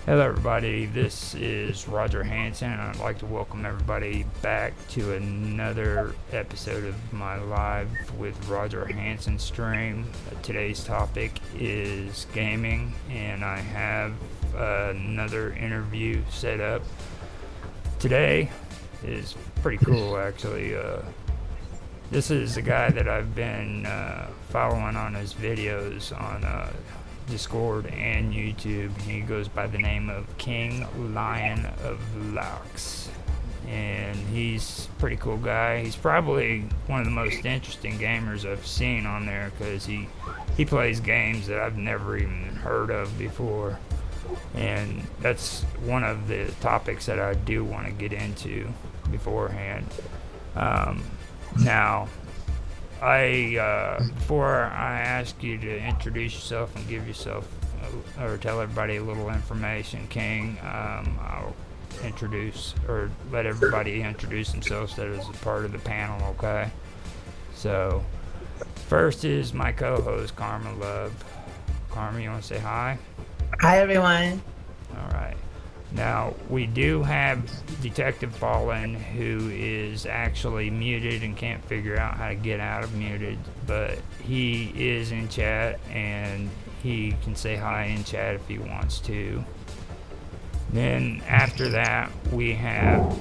Hello everybody, this is Roger Hanson and I'd like to welcome everybody back to another episode of my Live with Roger Hanson stream. Today's topic is gaming and I have another interview set up. Today is pretty cool actually. This is a guy that I've been following on his videos on Discord and YouTube. He goes by the name of KingLoinoflocs, and he's a pretty cool guy. He's probably one of the most interesting gamers I've seen on there because he plays games that I've never even heard of before, and that's one of the topics that I do want to get into beforehand. Now, before I ask you to introduce yourself and give yourself, or tell everybody a little information, King, I'll introduce, or let everybody introduce themselves that is a part of the panel, okay? So, first is my co-host, Karma Love. Karma, you want to say hi? Hi, everyone. All right. Now, we do have Detective Fallen, who is actually muted and can't figure out how to get out of muted, but he is in chat, and he can say hi in chat if he wants to. Then, after that, we have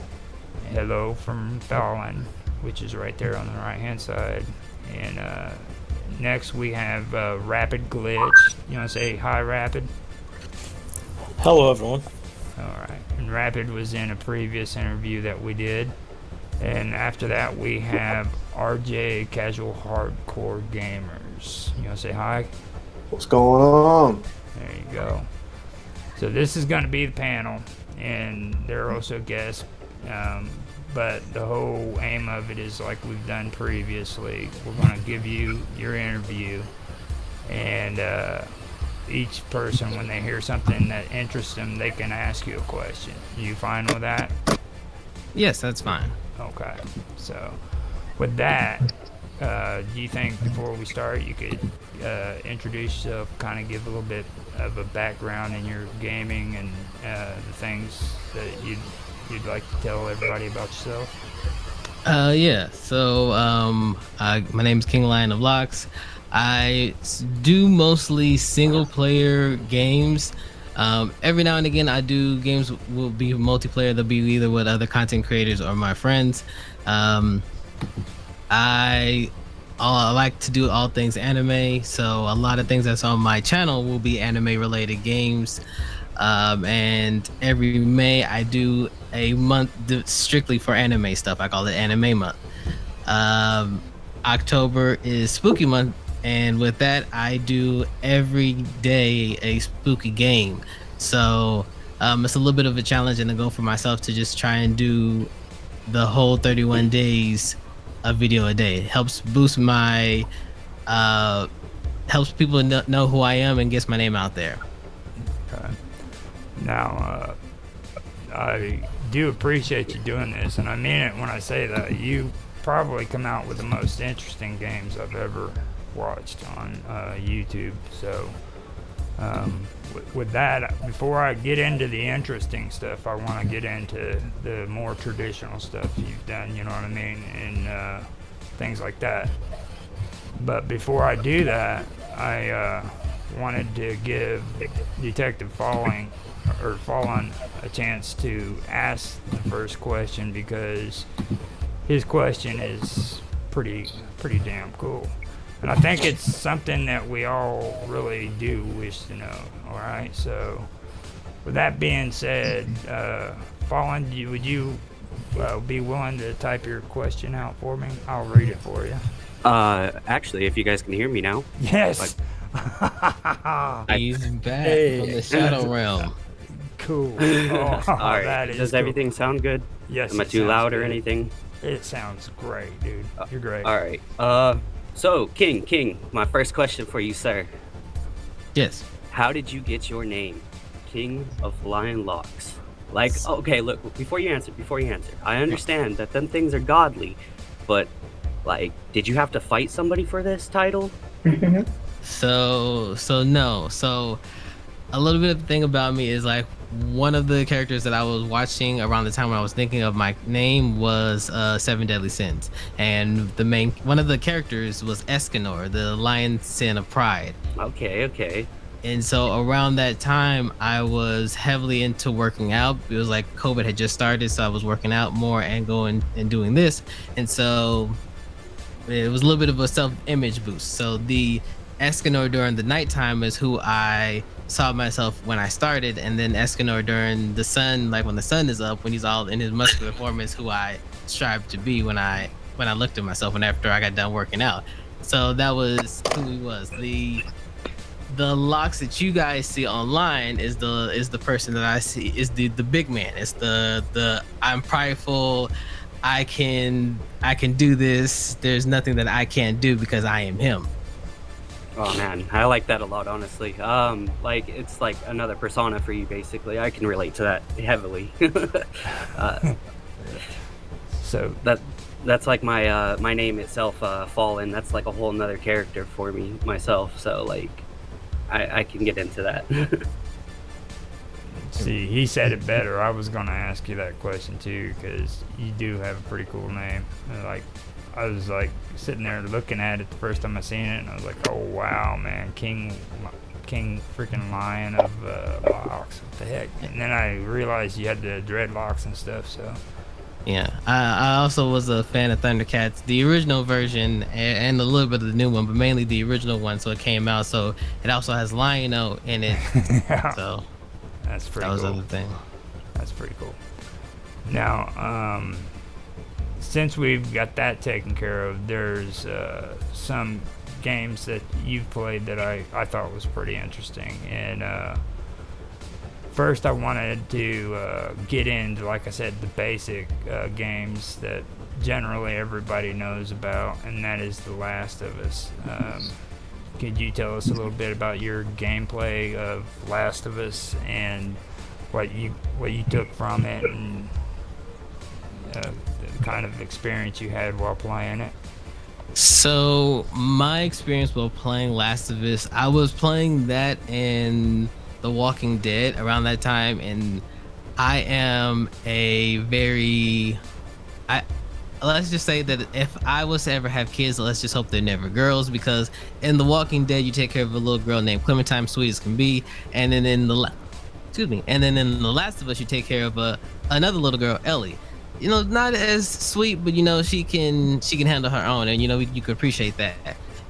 Hello from Fallen, which is right there on the right-hand side. And next, we have Rapid Glitch. You want to say hi, Rapid? Hello, everyone. Alright, and Rapid was in a previous interview that we did. And after that, we have RJ Casual Hardcore Gamers. You want to say hi? What's going on? There you go. So this is going to be the panel, and there are also guests. But the whole aim of it is like we've done previously. We're going to give you your interview, and each person, when they hear something that interests them, they can ask you a question. You fine with that? Yes, that's fine. Okay. So, with that, do you think before we start you could introduce yourself, kind of give a little bit of a background in your gaming and the things that you'd like to tell everybody about yourself? Yeah. So, my name is KingLoinoflocs. I do mostly single-player games. Every now and again, I do games will be multiplayer. They'll be either with other content creators or my friends. I like to do all things anime, so a lot of things that's on my channel will be anime-related games. And every May, I do a month strictly for anime stuff. I call it Anime Month. October is Spooky Month. And with that, I do every day a spooky game. So it's a little bit of a challenge and a goal for myself to just try and do the whole 31 days of video a day. It helps boost my, helps people know who I am and gets my name out there. Okay. Now, I do appreciate you doing this, and I mean it when I say that. You probably come out with the most interesting games I've ever watched on YouTube. So with that, before I get into the interesting stuff, I want to get into the more traditional stuff you've done, you know what I mean, and things like that. But before I do that, I wanted to give Detective Fallen a chance to ask the first question, because his question is pretty damn cool. And I think it's something that we all really do wish to know. All right. So, with that being said, Fallen, would you be willing to type your question out for me? I'll read it for you. Actually, if you guys can hear me now. Yes. He's back from the Shadow Realm. Cool. All right. Does cool. Everything sound good? Yes. Am I too loud or anything? It sounds great, dude. You're great. All right. So, King, my first question for you, sir. Yes. How did you get your name, King of Lion Locks? Like, okay, look, before you answer, I understand that them things are godly, but, like, did you have to fight somebody for this title? So no. So a little bit of the thing about me is like one of the characters that I was watching around the time when I was thinking of my name was Seven Deadly Sins, and one of the characters was Escanor, the lion sin of pride. Okay, okay. And so around that time, I was heavily into working out. It was like COVID had just started, so I was working out more and going and doing this. And so it was a little bit of a self-image boost. So the Escanor during the nighttime is who I saw myself when I started, and then Escanor during the sun, like when the sun is up, when he's all in his muscular form, is who I strive to be when I looked at myself and after I got done working out. So that was who he was. The locks that you guys see online is the person that I see is the big man. It's the I'm prideful. I can do this. There's nothing that I can't do because I am him. Oh man, I like that a lot, honestly. Like it's like another persona for you, basically. I can relate to that heavily. So that's like my name itself, Fallen. That's like a whole nother character for me myself. So like, I can get into that. see, he said it better. I was gonna ask you that question too, because you do have a pretty cool name. And like, I was like sitting there looking at it the first time I seen it, and I was like, oh wow, man, King freaking Lion of Locks. What the heck? And then I realized you had the dreadlocks and stuff. So Yeah, I also was a fan of Thundercats, the original version and a little bit of the new one, but mainly the original one. So it came out, so it also has Lion-O in it. yeah, So that's pretty that was cool. the other thing. That's pretty cool. Now, since we've got that taken care of, there's some games that you've played that I thought was pretty interesting. And first, I wanted to get into, like I said, the basic games that generally everybody knows about, and that is The Last of Us. Could you tell us a little bit about your gameplay of Last of Us and what you took from it, and the kind of experience you had while playing it? So my experience while playing Last of Us, I was playing that and The Walking Dead around that time, and I am a very let's just say that if I was to ever have kids, let's just hope they're never girls, because in The Walking Dead you take care of a little girl named Clementine, sweet as can be, and then in the Last of Us you take care of another little girl, Ellie. You know, not as sweet, but you know she can handle her own, and you know you could appreciate that.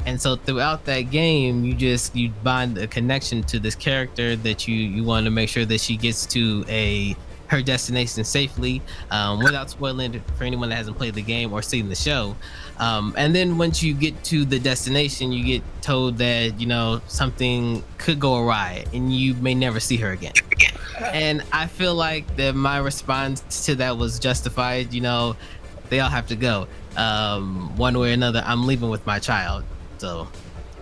And so throughout that game, you bind a connection to this character that you want to make sure that she gets to her destination safely, without spoiling it for anyone that hasn't played the game or seen the show. And then once you get to the destination, you get told that you know something could go awry, and you may never see her again. And I feel like that my response to that was justified. You know, they all have to go. One way or another, I'm leaving with my child. So,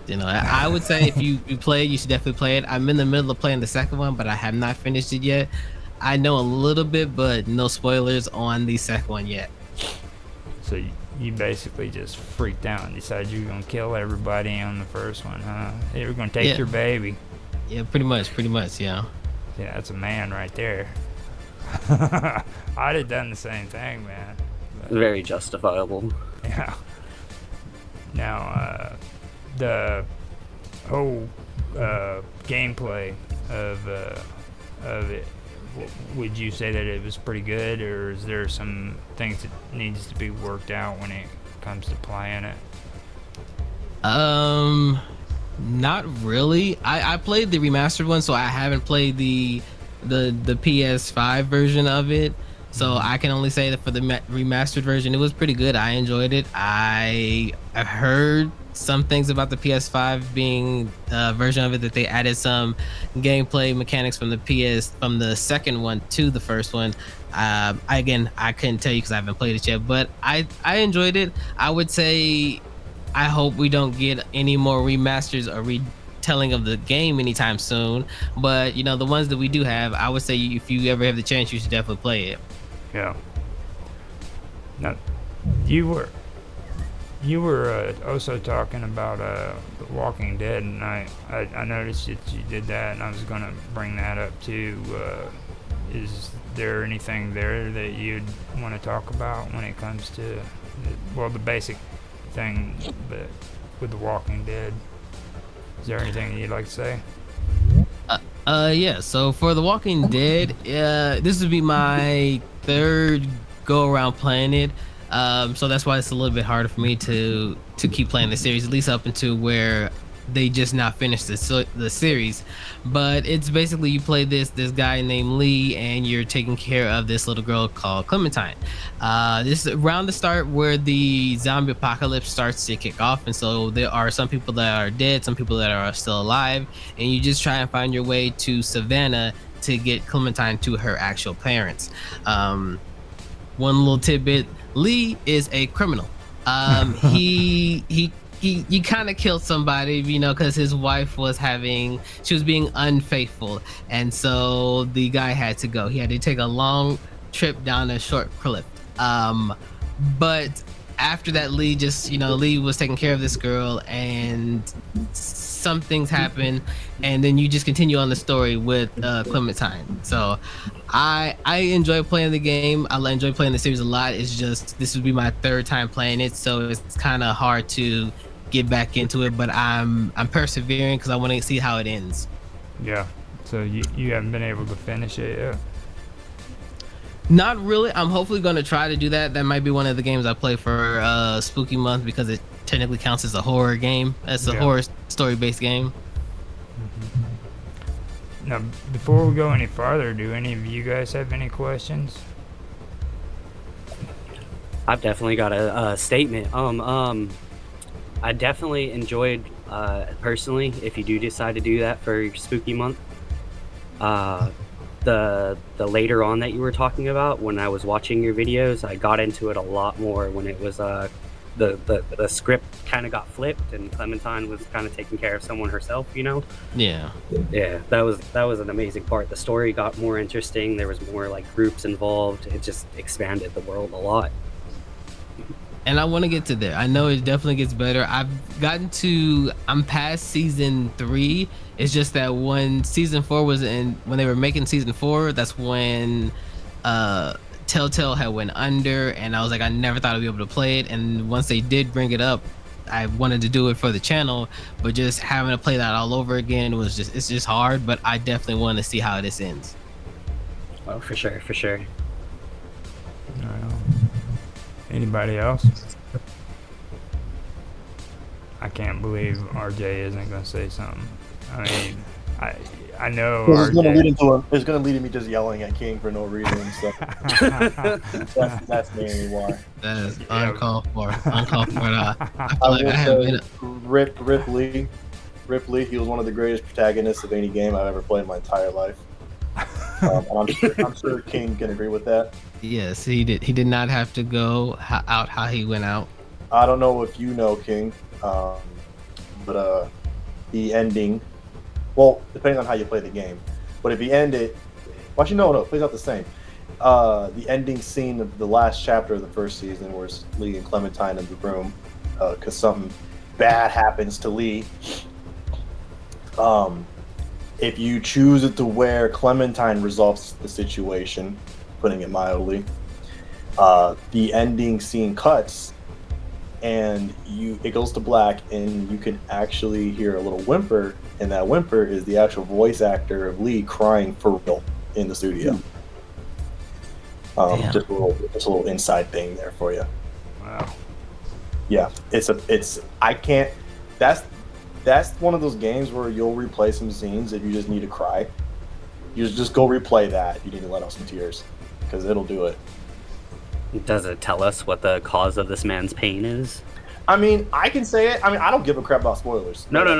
you know, I would say if you play it, you should definitely play it. I'm in the middle of playing the second one, but I have not finished it yet. I know a little bit, but no spoilers on the second one yet. So you basically just freaked out and decided you were going to kill everybody on the first one, huh? They were going to take your baby. Yeah, pretty much, yeah. Yeah, that's a man right there. I'd have done the same thing, man. But, Very justifiable. yeah. Now, the whole gameplay of it, would you say that it was pretty good, or is there some things that needs to be worked out when it comes to playing it? Not really. I played the remastered one, so I haven't played the PS5 version of it. So I can only say that for the remastered version, it was pretty good. I enjoyed it. I've heard some things about the PS5 being a version of it that they added some gameplay mechanics from the second one to the first one. I couldn't tell you because I haven't played it yet, but I enjoyed it. I would say I hope we don't get any more remasters or retelling of the game anytime soon. But you know, the ones that we do have, I would say if you ever have the chance, you should definitely play it. Yeah. Now, you were also talking about The Walking Dead, and I noticed that you did that, and I was going to bring that up too. is there anything there that you'd want to talk about when it comes to, well, the basic thing, but with The Walking Dead? Is there anything you'd like to say? Yeah. So for The Walking Dead, this would be my third go around playing it. So that's why it's a little bit harder for me to keep playing the series, at least up until where they just not finished the series. But it's basically you play this guy named Lee, and you're taking care of this little girl called Clementine. This is around the start where the zombie apocalypse starts to kick off, and so there are some people that are dead, some people that are still alive, and you just try and find your way to Savannah to get Clementine to her actual parents. One little tidbit: Lee is a criminal. He kind of killed somebody, because his wife she was being unfaithful, and so the guy had to go. He had to take a long trip down a short cliff. But after that, Lee was taking care of this girl, and some things happen, and then you just continue on the story with Clementine. So I enjoy playing the game. I enjoy playing the series a lot. It's just this would be my third time playing it, so it's kind of hard to get back into it. But I'm persevering because I want to see how it ends. Yeah. So you haven't been able to finish it yet? Not really. I'm hopefully going to try to do that. That might be one of the games I play for Spooky Month, because it technically counts as a horror game. It's a horror story-based game. Now, before we go any farther, do any of you guys have any questions? I've definitely got a statement. I definitely enjoyed, personally, if you do decide to do that for Spooky Month, the later on that you were talking about, when I was watching your videos, I got into it a lot more when it was the script kind of got flipped and Clementine was kind of taking care of someone herself, Yeah that was an amazing part. The story got more interesting. There was more like groups involved. It just expanded the world a lot, and I want to get to there. I know it definitely gets better. I'm past season 3. It's just that when season 4 was when they were making season 4, that's when Telltale had went under, and I was like, I never thought I'd be able to play it. And once they did bring it up, I wanted to do it for the channel, but just having to play that all over again it's just hard. But I definitely want to see how this ends. Oh, for sure. Anybody else? I can't believe RJ isn't going to say something. I mean, I know It's RJ. going to lead to me just yelling at King for no reason. So that's mainly why. That is uncalled for. Uncalled for. I feel I like I have will been. say, Rip Lee, he was one of the greatest protagonists of any game I've ever played in my entire life. I'm sure King can agree with that. Yes, he did. He did not have to go out how he went out. I don't know if you know King, but the ending, well, depending on how you play the game, but if you end it, well, actually, no, it plays out the same. The ending scene of the last chapter of the first season, where it's Lee and Clementine in the room, because something bad happens to Lee. If you choose it to where Clementine resolves the situation, putting it mildly, the ending scene cuts, and it goes to black, and you can actually hear a little whimper, and that whimper is the actual voice actor of Lee crying for real in the studio. Just a little inside thing there for you. Wow. Yeah, that's one of those games where you'll replay some scenes if you just need to cry. You just go replay that. You need to let out some tears, because it'll do it. Does it tell us what the cause of this man's pain is? I mean, I can say it. I mean, I don't give a crap about spoilers. No. Not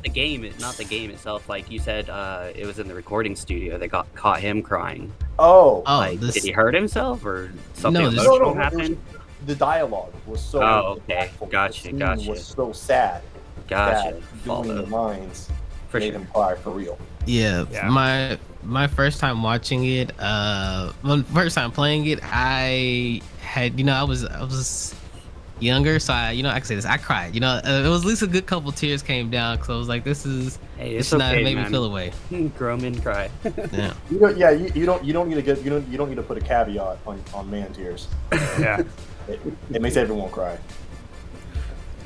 the game. Not the game itself. Like you said, it was in the recording studio. They caught him crying. Oh, did he hurt himself or something No, emotional happened? The dialogue was so. Oh, okay. impactful. Gotcha. The scene was so sad. Gotcha. That doing the lines For made sure. him cry for real. Yeah. My first time watching it, first time playing it, I had, I was younger, so I can say this. I cried. It was at least a good couple tears came down because I was like, Hey, this it's should not okay, have made man. me feel away. Grown men cry. Yeah. You don't need to get you don't need to put a caveat on man tears. Yeah. It makes everyone cry.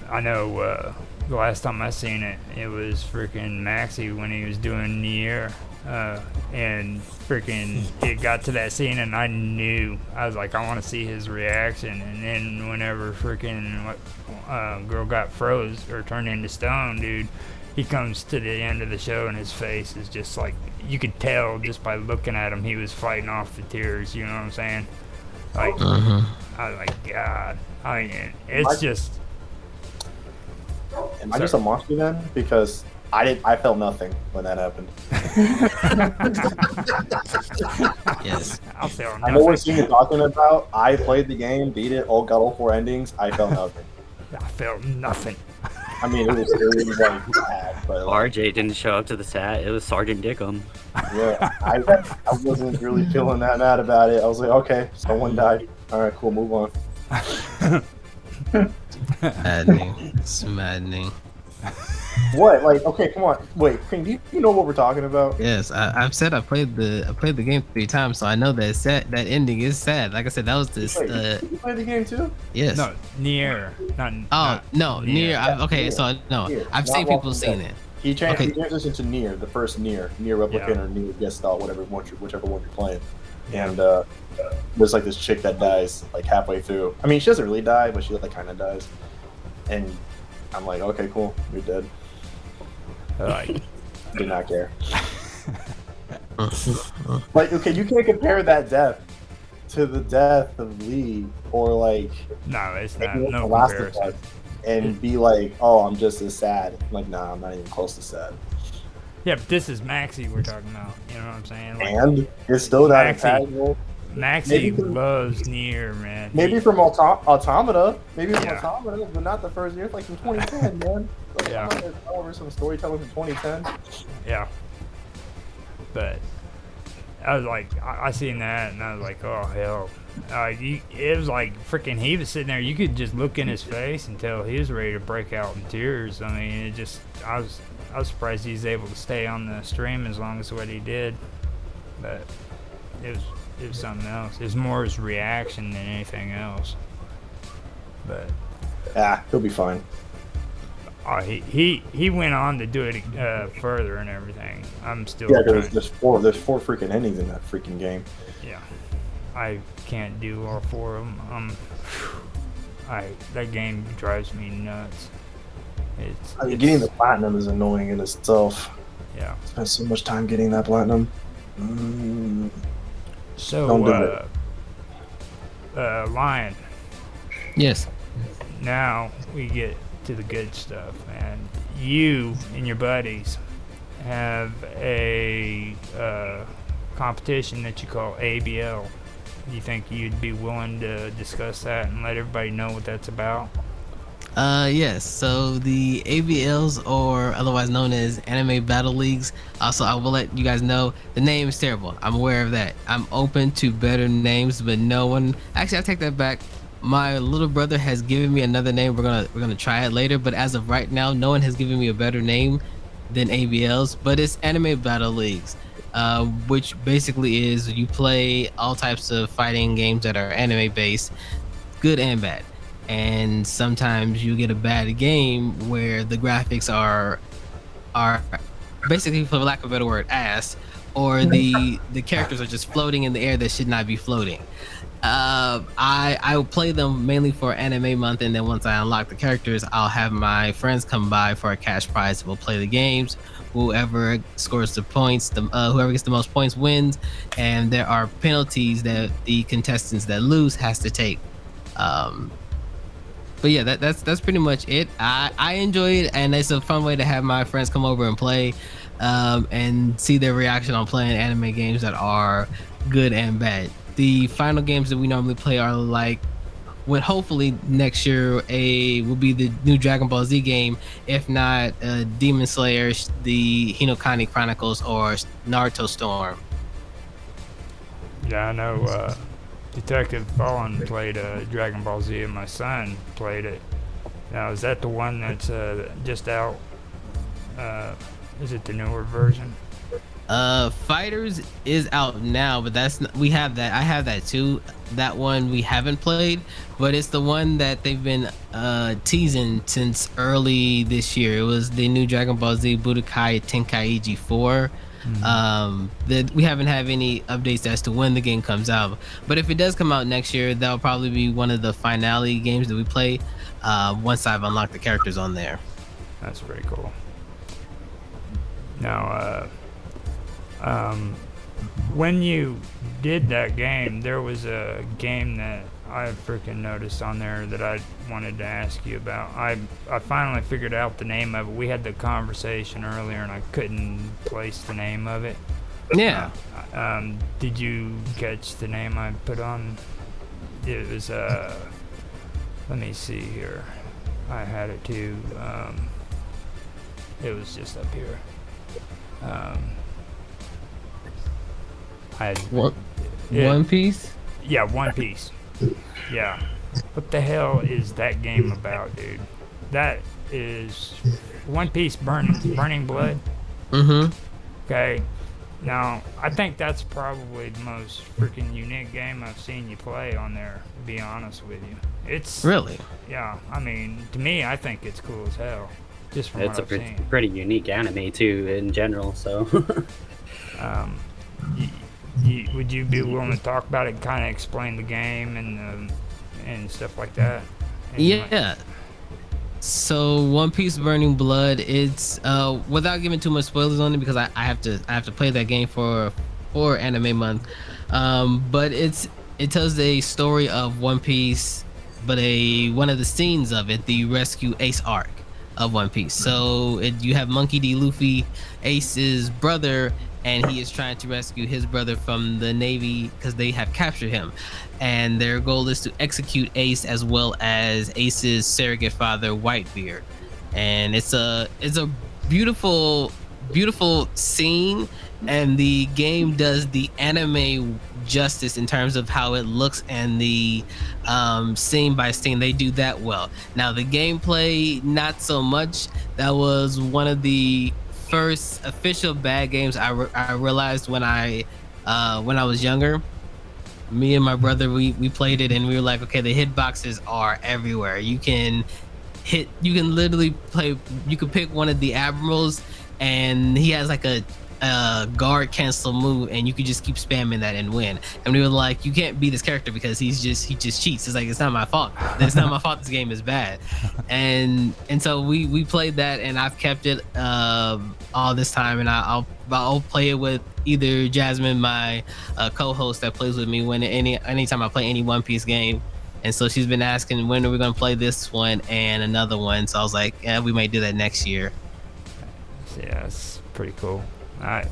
I know the last time I seen it, it was freaking Maxie when he was doing Nier. And freaking it got to that scene and I was like, I want to see his reaction. And then whenever freaking girl got froze or turned into stone, dude, he comes to the end of the show and his face is just like, you could tell just by looking at him he was fighting off the tears, you know what I'm saying? Like, I was like, God, I mean, it's just. Am I just a monster then? Because I felt nothing when that happened. Yes. I'll feel I know what scene you're talking about. I played the game, beat it, got all 4 endings. I felt nothing. I felt nothing. I mean, it was like bad, but like, RJ didn't show up to the set. It was Sergeant Dickum. yeah, I wasn't really feeling that mad about it. I was like, okay, someone died. All right, cool, move on. Maddening. It's maddening. What? Like, okay, come on. Wait, King, do you know what we're talking about? Yes, I've said I played the game 3 times, so I know that that ending is sad. Like I said, that was this. Wait, you played the game too? Yes. No, Nier. Not, Oh not no, Nier. Okay, Nier. so no, Nier. I've Not seen people Walking saying Dead. it. He Okay. transitioned to Nier, the first Nier Replicant Yeah. or Nier Gestalt, whichever one you're playing. And there's like this chick that dies like halfway through. I mean, she doesn't really die, but she like kind of dies. And I'm like, okay, cool, you're dead. like, Did not care. Like, okay, you can't compare that death to the death of Lee or like no, it's not. anyone No from Last of comparison. Us and be like, oh, I'm just as sad. Like, nah, I'm not even close to sad. Yeah, but this is Maxie we're talking about. You know what I'm saying? Like, And it's still that Maxie. intangible. Maxie maybe from- loves Nier, man. Maybe from Automata, Yeah. Automata, but not the first year. It's like from 2010, man. Like, Yeah. I'm not gonna over some storytelling from 2010. Yeah. But I was like, I seen that and I was like, oh hell. It was like freaking. He was sitting there. You could just look in his face and tell he was ready to break out in tears. I mean, it just. I was surprised he was able to stay on the stream as long as what he did. But it was something else. It was more his reaction than anything else. But He'll be fine. he went on to do it further and everything. I'm still. Yeah, trying- there's four freaking endings in that freaking game. Yeah, I can't do all 4 of them. That game drives me nuts. I mean, getting the platinum is annoying in itself. Yeah. Spent so much time getting that platinum. So, Don't do Lion. Yes. Now we get to the good stuff, man. You and your buddies have a competition that you call ABL. You think you'd be willing to discuss that and let everybody know what that's about? Yes. So the ABLs, or otherwise known as Anime Battle Leagues. Also, I will let you guys know the name is terrible. I'm aware of that. I'm open to better names, but no one. Actually, I take that back. My little brother has given me another name. We're gonna try it later. But as of right now, no one has given me a better name than ABLs. But it's Anime Battle Leagues, which basically is you play all types of fighting games that are anime based, good and bad. And sometimes you get a bad game where the graphics are basically, for lack of a better word, ass, or the characters are just floating in the air that should not be floating. I will play them mainly for anime month, and then once I unlock the characters, I'll have my friends come by for a cash prize. We'll play the games. Whoever scores the points, whoever gets the most points wins, and there are penalties that the contestants that lose has to take. But yeah, that's pretty much it. I enjoy it, and it's a fun way to have my friends come over and play, and see their reaction on playing anime games that are good and bad. The final games that we normally play are like, when hopefully next year will be the new Dragon Ball Z game, if not Demon Slayer, the Hinokami Chronicles, or Naruto Storm. Yeah, I know. Detective Fallen played Dragon Ball Z, and my son played it. Now, is that the one that's just out? Is it the newer version? Fighters is out now, but we have that. I have that too. That one we haven't played, but it's the one that they've been teasing since early this year. It was the new Dragon Ball Z Budokai Tenkaichi 4. That we haven't had any updates as to when the game comes out, but if it does come out next year, that'll probably be one of the finale games that we play once I've unlocked the characters on there. That's pretty cool. Now, when you did that game, there was a game that I freaking noticed on there that I wanted to ask you about. I finally figured out the name of it. We had the conversation earlier, and I couldn't place the name of it. Yeah. Did you catch the name I put on? It was let me see here. I had it too. It was just up here. I had One Piece. Yeah, One Piece. Yeah. What the hell is that game about, dude? That is One Piece Burning Blood. Mm-hmm. Okay. Now, I think that's probably the most freaking unique game I've seen you play on there, to be honest with you. It's Really? Yeah, I mean, to me, I think it's cool as hell. Just from It's what a I've seen. pretty unique anime too in general. So, Would you be willing to talk about it, kind of explain the game and stuff like that? And Yeah. So One Piece Burning Blood, it's without giving too much spoilers on it because I have to play that game for anime month. But it tells a story of One Piece, but one of the scenes of it, the Rescue Ace arc of One Piece. So you have Monkey D. Luffy, Ace's brother, and he is trying to rescue his brother from the Navy because they have captured him. And their goal is to execute Ace as well as Ace's surrogate father, Whitebeard. And it's a beautiful scene, and the game does the anime justice in terms of how it looks and the scene by scene. They do that well. Now the gameplay, not so much. That was one of the first official bad games I realized when I was younger. Me and my brother, we played it and we were like, okay, the hitboxes are everywhere. You can literally play. You can pick one of the admirals, and he has like a guard cancel move, and you could just keep spamming that and win. And we were like, you can't be this character because he just cheats. It's like, it's not my fault. It's not my fault. This game is bad. And so we played that, and I've kept it all this time, and I'll play it with either Jasmine, my co-host that plays with me, anytime I play any One Piece game. And so she's been asking, when are we going to play this one and another one? So I was like, yeah, we may do that next year. Yeah, it's pretty cool. I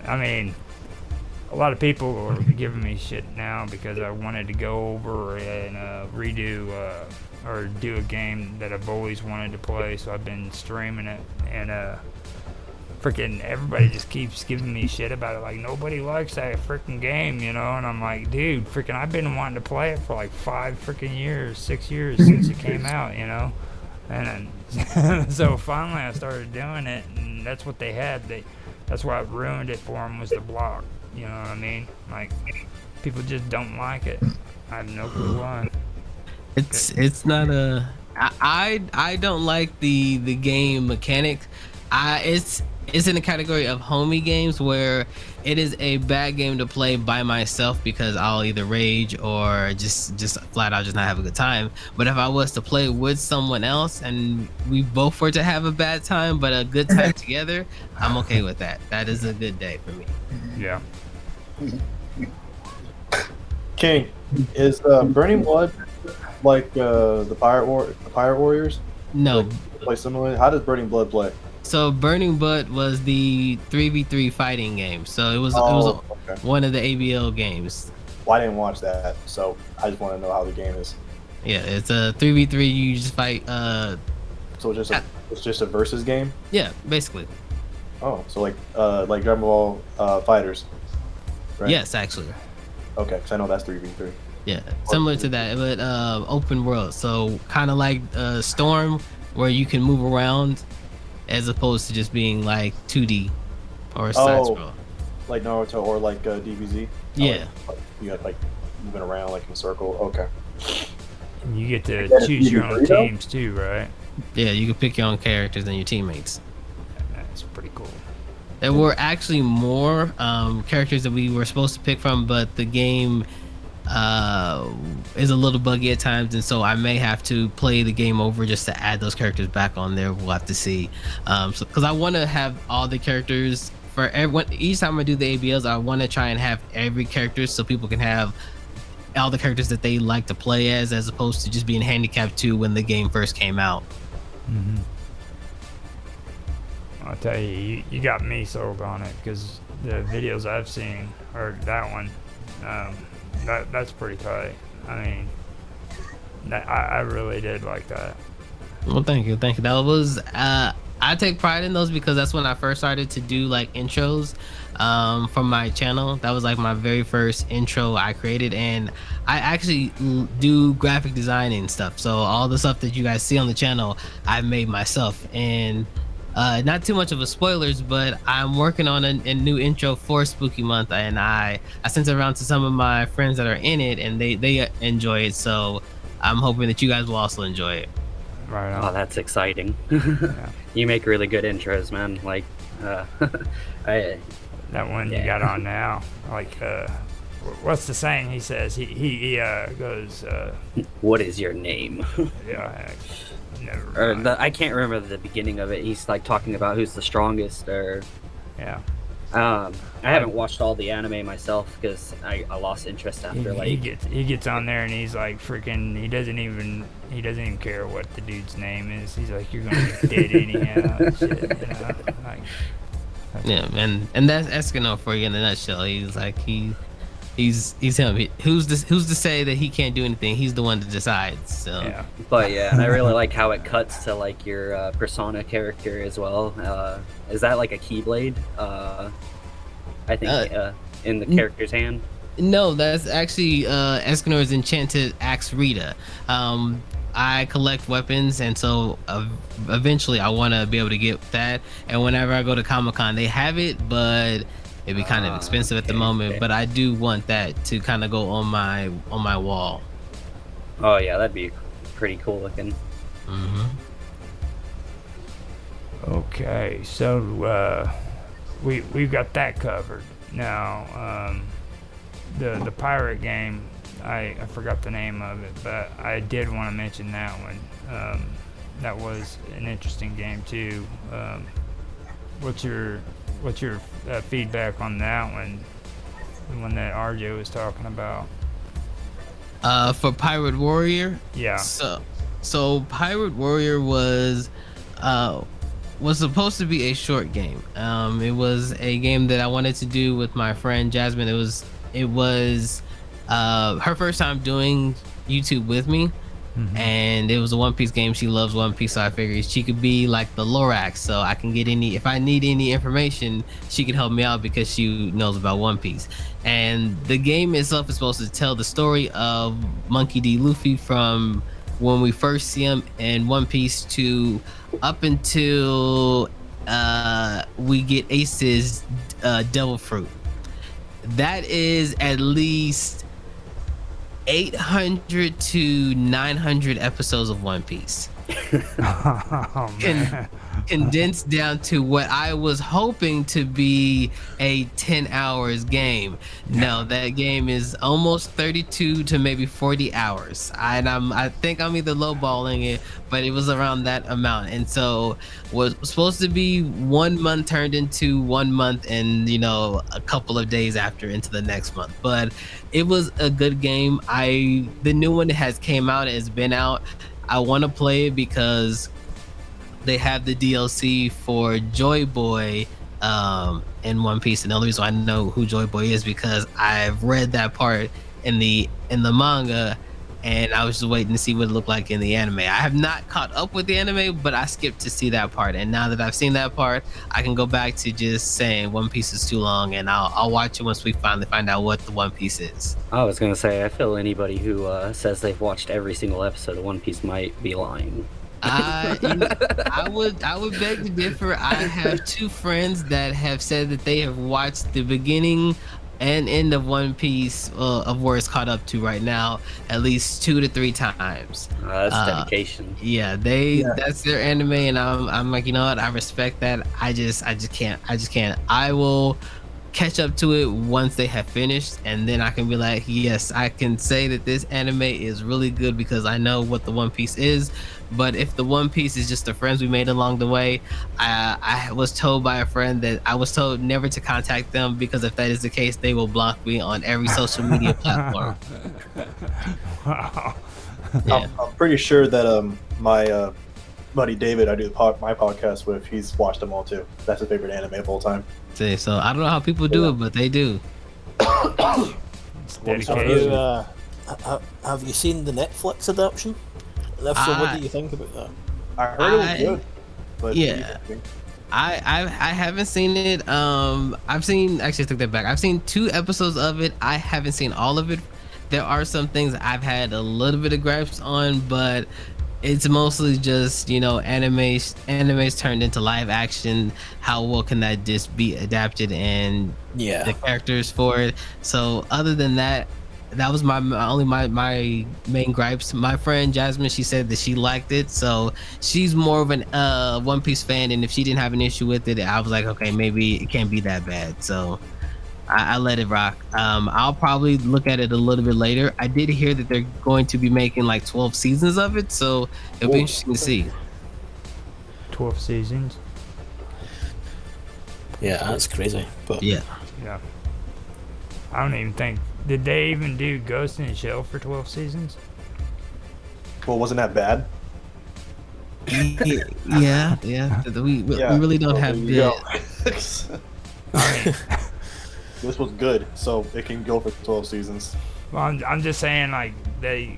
mean, a lot of people are giving me shit now because I wanted to go over and redo or do a game that I've always wanted to play, so I've been streaming it, and freaking everybody just keeps giving me shit about it, like nobody likes that freaking game, you know. And I'm like, dude, freaking I've been wanting to play it for like 6 years since it came out, you know. And then, so finally I started doing it, and that's what they had. That's why it ruined it for them, was the block. You know what I mean? Like, people just don't like it. I have no clue why. It's not I don't like the game mechanics. It's in the category of homie games where it is a bad game to play by myself because I'll either rage or just flat out just not have a good time. But if I was to play with someone else and we both were to have a bad time but a good time together, I'm okay with that. That is a good day for me. Yeah. King, is Burning Blood like the Pirate Warriors? No. Play similarly? How does Burning Blood play? So Burning Blood was the 3v3 fighting game. So it was Okay. one of the ABL games. Well, I didn't watch that, so I just want to know how the game is. Yeah, it's a 3v3. You just fight. So it's just a versus game. Yeah, basically. Oh, so like Dragon Ball Fighters, right? Yes, actually. Okay, because I know that's 3v3. Yeah, similar to that, but open world. So kind of like Storm, where you can move around, as opposed to just being like 2D or side scroll. Like Naruto or like DBZ. Yeah. You got like moving around like in a circle. Okay. And you get to choose your own teams too, right? Yeah, you can pick your own characters and your teammates. That's pretty cool. There were actually more characters that we were supposed to pick from, but the game is a little buggy at times, and so I may have to play the game over just to add those characters back on there. We'll have to see. Because I want to have all the characters for everyone. Each time I do the ABLs, I want to try and have every character so people can have all the characters that they like to play as opposed to just being handicapped 2 when the game first came out. Mm-hmm. I'll tell you, you got me sold on it, because the videos I've seen, or that one, that's pretty tight. I mean, I really did like that. Well, thank you. That was I take pride in those because that's when I first started to do like intros for my channel. That was like my very first intro I created, and I actually do graphic design and stuff. So all the stuff that you guys see on the channel, I made myself. And not too much of a spoilers, but I'm working on a new intro for Spooky Month, and I sent it around to some of my friends that are in it, and they enjoy it. So I'm hoping that you guys will also enjoy it. Right on. Oh, that's exciting. Yeah. You make really good intros, man. Like, that one you got on now. Like, what's the saying he says? He goes, what is your name? Yeah, never. I can't remember the beginning of it. He's like talking about who's the strongest, or yeah. I haven't watched all the anime myself because I lost interest after he gets on there and he's like freaking. He doesn't even care what the dude's name is. He's like, you're gonna be dead anyhow. And shit, you know? Like, yeah, and that's Eskimo for you in a nutshell. He's like he's him. Who's to say that he can't do anything? He's the one that decides. So yeah. But yeah, and I really like how it cuts to like your persona character as well. Is that like a keyblade? I think in the character's hand. No, that's actually Escanor's enchanted axe Rita. I collect weapons, and so eventually I want to be able to get that. And whenever I go to Comic-Con, they have it, but it'd be kind of expensive at the moment. Okay. But I do want that to kind of go on my wall. Oh yeah, that'd be pretty cool looking. Mm-hmm. Okay, so we've got that covered. Now, the pirate game, I forgot the name of it, but I did want to mention that one. That was an interesting game too. What's your feedback on that one? The one that RJ was talking about. For Pirate Warrior. Yeah. So Pirate Warrior was supposed to be a short game. It was a game that I wanted to do with my friend Jasmine. It was her first time doing YouTube with me. Mm-hmm. And it was a One Piece game. She loves One Piece, so I figured she could be like the Lorax, so I can get if I need any information, she can help me out because she knows about One Piece. And the game itself is supposed to tell the story of Monkey D. Luffy from when we first see him in One Piece to up until we get Ace's Devil Fruit. That is at least 800 to 900 episodes of One Piece. Oh, man. Condensed down to what I was hoping to be a 10 hours game. No, that game is almost 32 to maybe 40 hours. I think I'm either lowballing it, but it was around that amount. And so was supposed to be 1 month turned into 1 month and a couple of days after into the next month. But it was a good game. The new one that has came out, has been out. I want to play it because they have the DLC for Joy Boy in One Piece, and the only reason I know who Joy Boy is because I've read that part in the manga, and I was just waiting to see what it looked like in the anime. I have not caught up with the anime, but I skipped to see that part. And now that I've seen that part, I can go back to just saying One Piece is too long, and I'll watch it once we finally find out what the One Piece is. I was gonna say, I feel anybody who says they've watched every single episode of One Piece might be lying. I would beg to differ. I have two friends that have said that they have watched the beginning and end of One Piece, of where it's caught up to right now, at least 2 to 3 times. That's dedication. Yeah, that's their anime, and I'm like, you know what? I respect that. I just can't. I will catch up to it once they have finished, and then I can be like, yes, I can say that this anime is really good because I know what the One Piece is. But if the One Piece is just the friends we made along the way, I was told by a friend that I was told never to contact them, because if that is the case, they will block me on every social media platform. Wow. Yeah. I'm pretty sure that my buddy David, I do my podcast with, he's watched them all too. That's his favorite anime of all time. See, so I don't know how people do it, but they do. It's dedication. Have you seen the Netflix adaptation? And if so, what do you think about that? I heard it was good, but yeah. I haven't seen it. I've seen, actually I took that back. I've seen 2 episodes of it. I haven't seen all of it. There are some things I've had a little bit of gripes on, but it's mostly just, you know, animes turned into live action. How well can that just be adapted, and the characters for it? So other than that, that was my main gripes. My friend Jasmine, she said that she liked it, so she's more of an One Piece fan, and if she didn't have an issue with it, I was like, okay, maybe it can't be that bad. So I let it rock. I'll probably look at it a little bit later. I did hear that they're going to be making like 12 seasons of it, so it'll be interesting to see. 12 seasons. Yeah, that's crazy. But Yeah. I don't even think, did they even do Ghost in the Shell for 12 seasons? Well, wasn't that bad? Yeah. We really don't have good. I mean, This was good, so it can go for 12 seasons. well, I'm just saying, like, they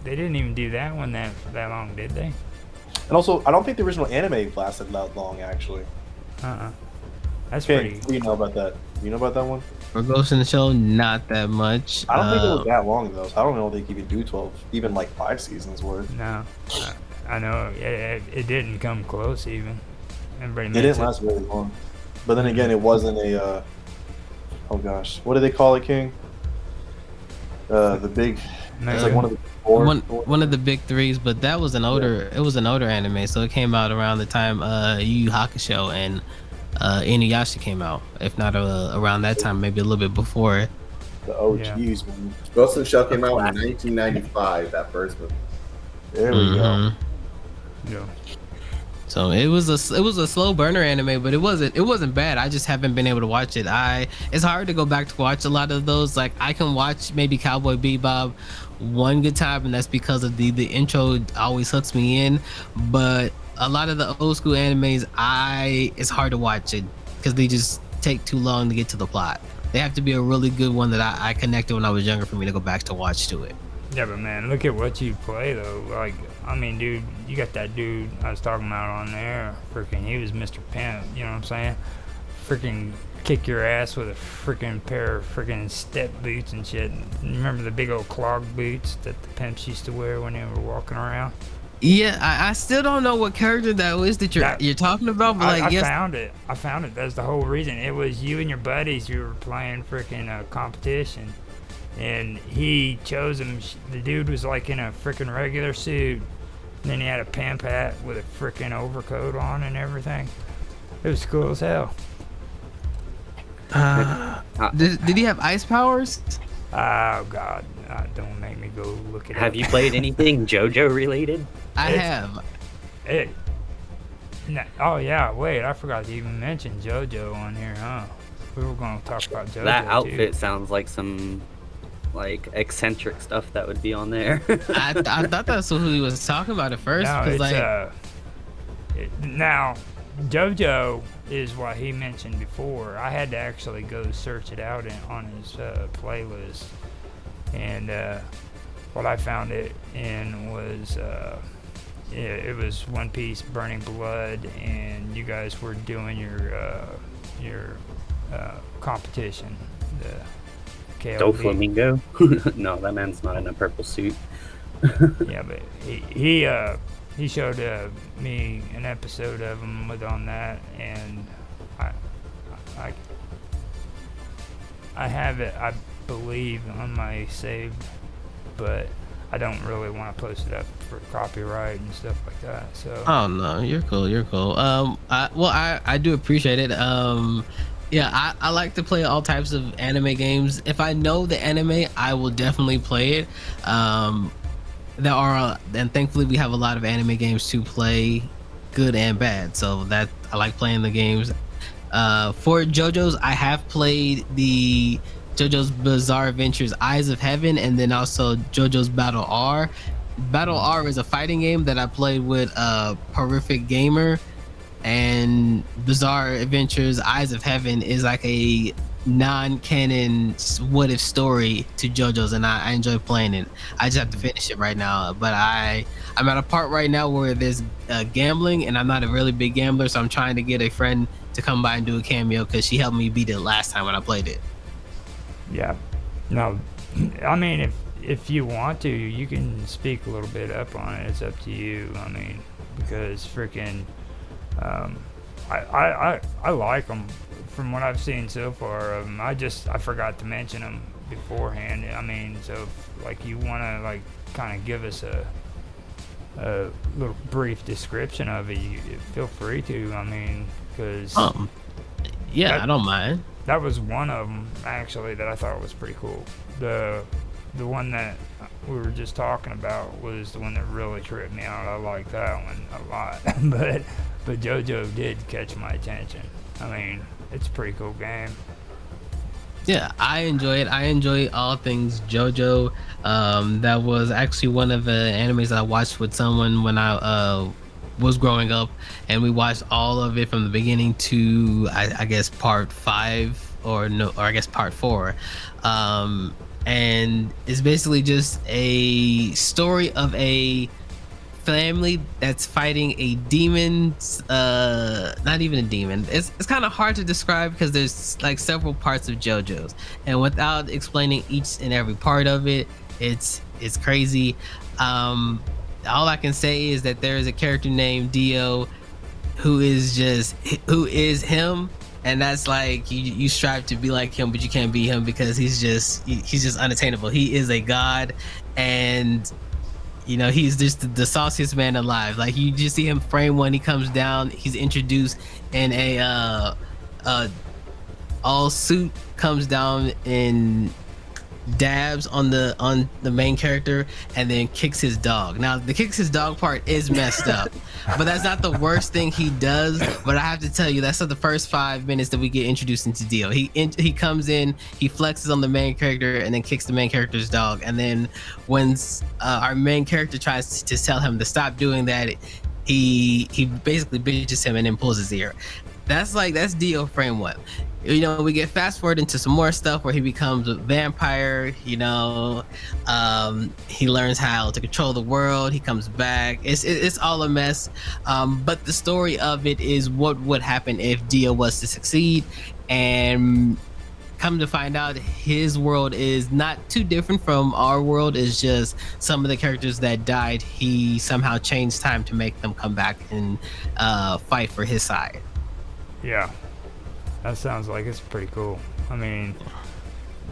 didn't even do that one that long, did they? And also, I don't think the original anime lasted that long, actually. That's Okay, pretty. what do you know about that? You know about that one? For Ghost in the Shell, not that much. I don't think it was that long, though, so I don't know if they could even do 12, even like 5 seasons worth. No, I know it didn't come close even. Everybody It makes didn't last very long. But then again, it wasn't a, oh gosh, what do they call it, King? The big, it's like one of the four. One of the big 3s, but that was an older. It was an older anime, so it came out around the time Yu Yu Hakusho and Inuyasha came out. If not around that time, maybe a little bit before. The OGs, man. Ghost in the Shell came out in 1995, that first one. There we go. Yeah. So it was a slow burner anime, but it wasn't bad. I just haven't been able to watch it. It's hard to go back to watch a lot of those. Like I can watch maybe Cowboy Bebop one good time, and that's because of the intro always hooks me in. But a lot of the old school animes, it's hard to watch it because they just take too long to get to the plot. They have to be a really good one that I connected when I was younger for me to go back to watch to it. Yeah, but man, look at what you play though. Like, I mean, dude, you got that dude I was talking about on there. Freaking, he was Mr. Pimp. You know what I'm saying? Freaking kick your ass with a freaking pair of freaking step boots and shit. Remember the big old clog boots that the pimps used to wear when they were walking around? Yeah, I still don't know what character that was that you're talking about, but I found it. That's the whole reason. It was you and your buddies. You were playing freaking competition, and he chose him. The dude was like in a freaking regular suit, and then he had a pimp hat with a freaking overcoat on and everything. It was cool as hell. Did he have ice powers? Oh God, don't make me go look it up. Have you played anything JoJo related? I have. Oh yeah, wait, I forgot to even mention JoJo on here, huh? We were going to talk about JoJo. That outfit too. sounds like some like eccentric stuff that would be on there. I thought that's who he was talking about at first. No, 'cause, it's now JoJo is what he mentioned before. I had to actually go search it out on his playlist, and what I found it in was it was One Piece Burning Blood, and you guys were doing your competition, the KLB. Doflamingo? No, that man's not in a purple suit. Yeah, but he showed me an episode of him with on that, and I I have it, I believe, on my save, but I don't really want to post it up for copyright and stuff like that. So. Oh no, you're cool. You're cool. I do appreciate it. Yeah, I like to play all types of anime games. If I know the anime, I will definitely play it. There are, and thankfully we have a lot of anime games to play, good and bad. So that I like playing the games. For JoJo's, I have played the JoJo's Bizarre Adventures Eyes of Heaven, and then also JoJo's Battle R. Battle R is a fighting game that I played with Horrific Gamer, and Bizarre Adventures Eyes of Heaven is like a non-canon what if story to JoJo's, and I enjoy playing it. I just have to finish it right now, but I'm at a part right now where there's gambling, and I'm not a really big gambler, so I'm trying to get a friend to come by and do a cameo because she helped me beat it last time when I played it. Yeah, no, I mean, if you want to, you can speak a little bit up on it. It's up to you. I mean, because freaking, I like them from what I've seen so far of them. I forgot to mention them beforehand. I mean, so if, like, you want to like kind of give us a little brief description of it, you feel free to. I mean, because yeah, I don't mind. That was one of them actually that I thought was pretty cool. The one that we were just talking about was the one that really tripped me out. I like that one a lot, but JoJo did catch my attention. I mean, it's a pretty cool game. Yeah, I enjoy it. I enjoy all things JoJo. That was actually one of the animes I watched with someone when I was growing up, and we watched all of it from the beginning to I guess part 5 or I guess part 4. And it's basically just a story of a family that's fighting a demon, not even a demon. It's kind of hard to describe because there's like several parts of JoJo's, and without explaining each and every part of it, it's crazy. All I can say is that there is a character named Dio who is him, and that's like you strive to be like him, but you can't be him because he's just unattainable. He is a god, and you know, he's just the sauciest man alive. Like, you just see him frame one, he comes down, he's introduced in a all suit, comes down in dabs on the main character, and then kicks his dog. Now, the kicks his dog part is messed up, but that's not the worst thing he does. But I have to tell you, that's not the first 5 minutes that we get introduced into Dio. He comes in, he flexes on the main character, and then kicks the main character's dog. And then when our main character tries to tell him to stop doing that, he basically bitches him and then pulls his ear. That's Dio frame 1. You know, we get fast forward into some more stuff where he becomes a vampire. You know, he learns how to control the world. He comes back. It's all a mess. But the story of it is what would happen if Dio was to succeed. And come to find out, his world is not too different from our world. It's just some of the characters that died, he somehow changed time to make them come back and fight for his side. Yeah. That sounds like it's pretty cool. I mean,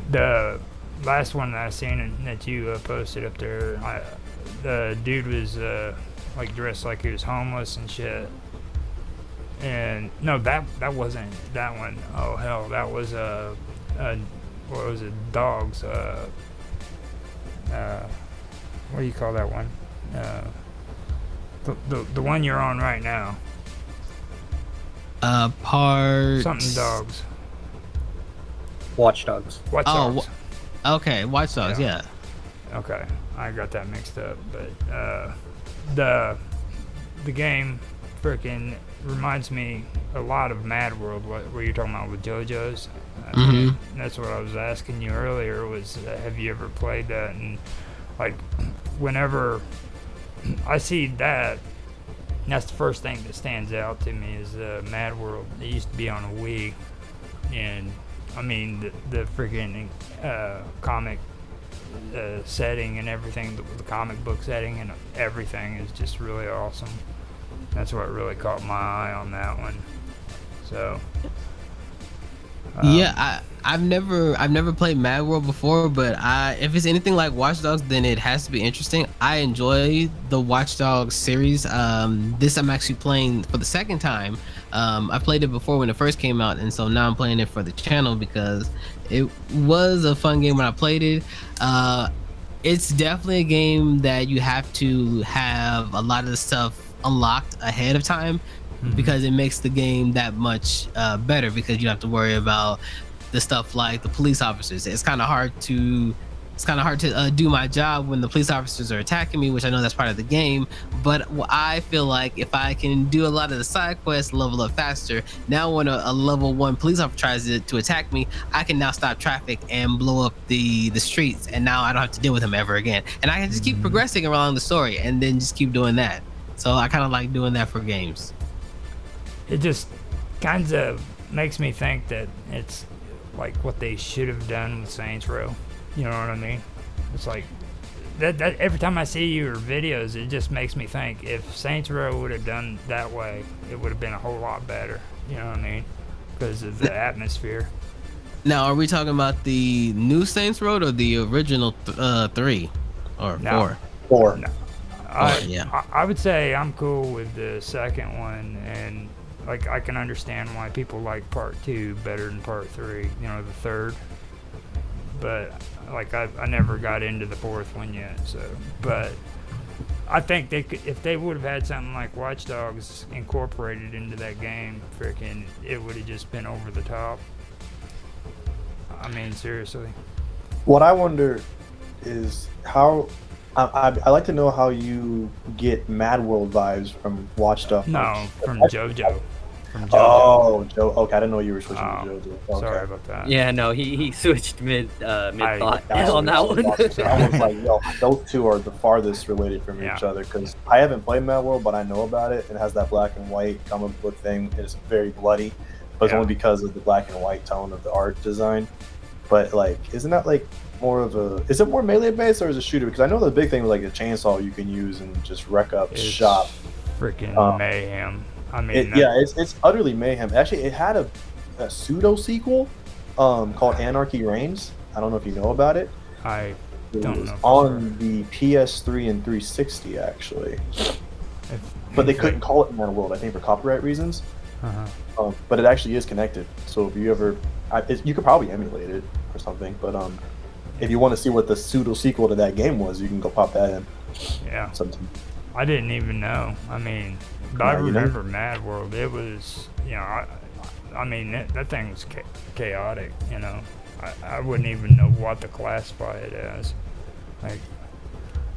the last one that I seen that you posted up there, the dude was like dressed like he was homeless and shit. And no, that wasn't that one. Oh hell, that was what was it? Dogs. What do you call that one? The one you're on right now. Part something dogs. Watch Dogs. Watch Dogs. Okay, Watch Dogs. Yeah. Okay, I got that mixed up, but the game freaking reminds me a lot of Mad World, where you're talking about with JoJo's. That's what I was asking you earlier. Was have you ever played that? And Like, whenever I see that, that's the first thing that stands out to me is Mad World. It used to be on a Wii, and I mean the freaking comic setting and everything, the comic book setting and everything is just really awesome. That's what really caught my eye on that one. So Yeah, I've never played Mad World before, but if it's anything like Watch Dogs, then it has to be interesting. I enjoy the Watch Dogs series. This I'm actually playing for the second time. I played it before when it first came out, and so now I'm playing it for the channel because it was a fun game when I played it. It's definitely a game that you have to have a lot of the stuff unlocked ahead of time, because it makes the game that much better, because you have to worry about the stuff like the police officers. It's kind of hard to do my job when the police officers are attacking me, which I know that's part of the game, but I feel like if I can do a lot of the side quests, level up faster, now when a level 1 police officer tries to attack me, I can now stop traffic and blow up the streets, and now I don't have to deal with him ever again, and I can just keep progressing along the story and then just keep doing that. So I kind of like doing that for games. it just kind of makes me think that it's like what they should have done with Saints Row. You know what I mean? It's like that every time I see your videos, it just makes me think if Saints Row would have done that way, it would have been a whole lot better. You know what I mean? Because of the atmosphere. Now, are we talking about the new Saints Row or the original 3 or 4? 4. No. Yeah. I would say I'm cool with the second one, and like I can understand why people like part 2 better than part 3. You know, the third. But like I never got into the fourth one yet. So, but I think they could, if they would have had something like Watch Dogs incorporated into that game, freaking, it would have just been over the top. I mean, seriously. What I wonder is how I like to know how you get Mad World vibes from Watch Dogs. No, from JoJo. From JoJo. Oh, Joe. Okay, I didn't know you were switching to JoJo. Okay. Sorry about that. Yeah, no, he switched mid thought That's on that what one. I was like, yo, those two are the farthest related from each other, because I haven't played Mad World, but I know about it. It has that black and white comic book thing. It's very bloody, but it's only because of the black and white tone of the art design. But like, isn't that like more of a? Is it more melee based or is it shooter? Because I know the big thing was like a chainsaw you can use and just wreck up shop. Freaking mayhem. I mean, it's utterly mayhem. Actually, it had a pseudo sequel called Anarchy Reigns. I don't know if you know about it. I It don't was know. on the PS3 and 360 actually, but they couldn't call it Mad World, I think, for copyright reasons. But it actually is connected. So if you ever, you could probably emulate it or something. But if you want to see what the pseudo sequel to that game was, you can go pop that in. Yeah. Sometime. I didn't even know. I mean, but I remember Mad World. It was, you know, I mean, that thing was chaotic, you know. I wouldn't even know what to classify it as. Like,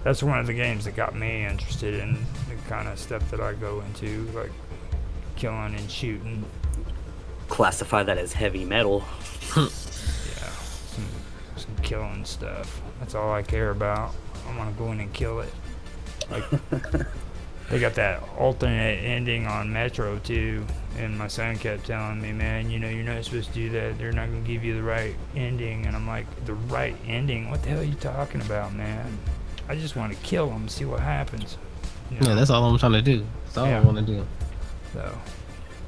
that's one of the games that got me interested in the kind of stuff that I go into, like killing and shooting. Classify that as heavy metal. Yeah, some killing stuff. That's all I care about. I want to go in and kill it. Like, they got that alternate ending on Metro too, and my son kept telling me, man, you know, you're not supposed to do that. They're not gonna give you the right ending. And I'm like, the right ending? What the hell are you talking about, man? I just want to kill them, see what happens. You know? Yeah, that's all I'm trying to do. That's all I want to do. So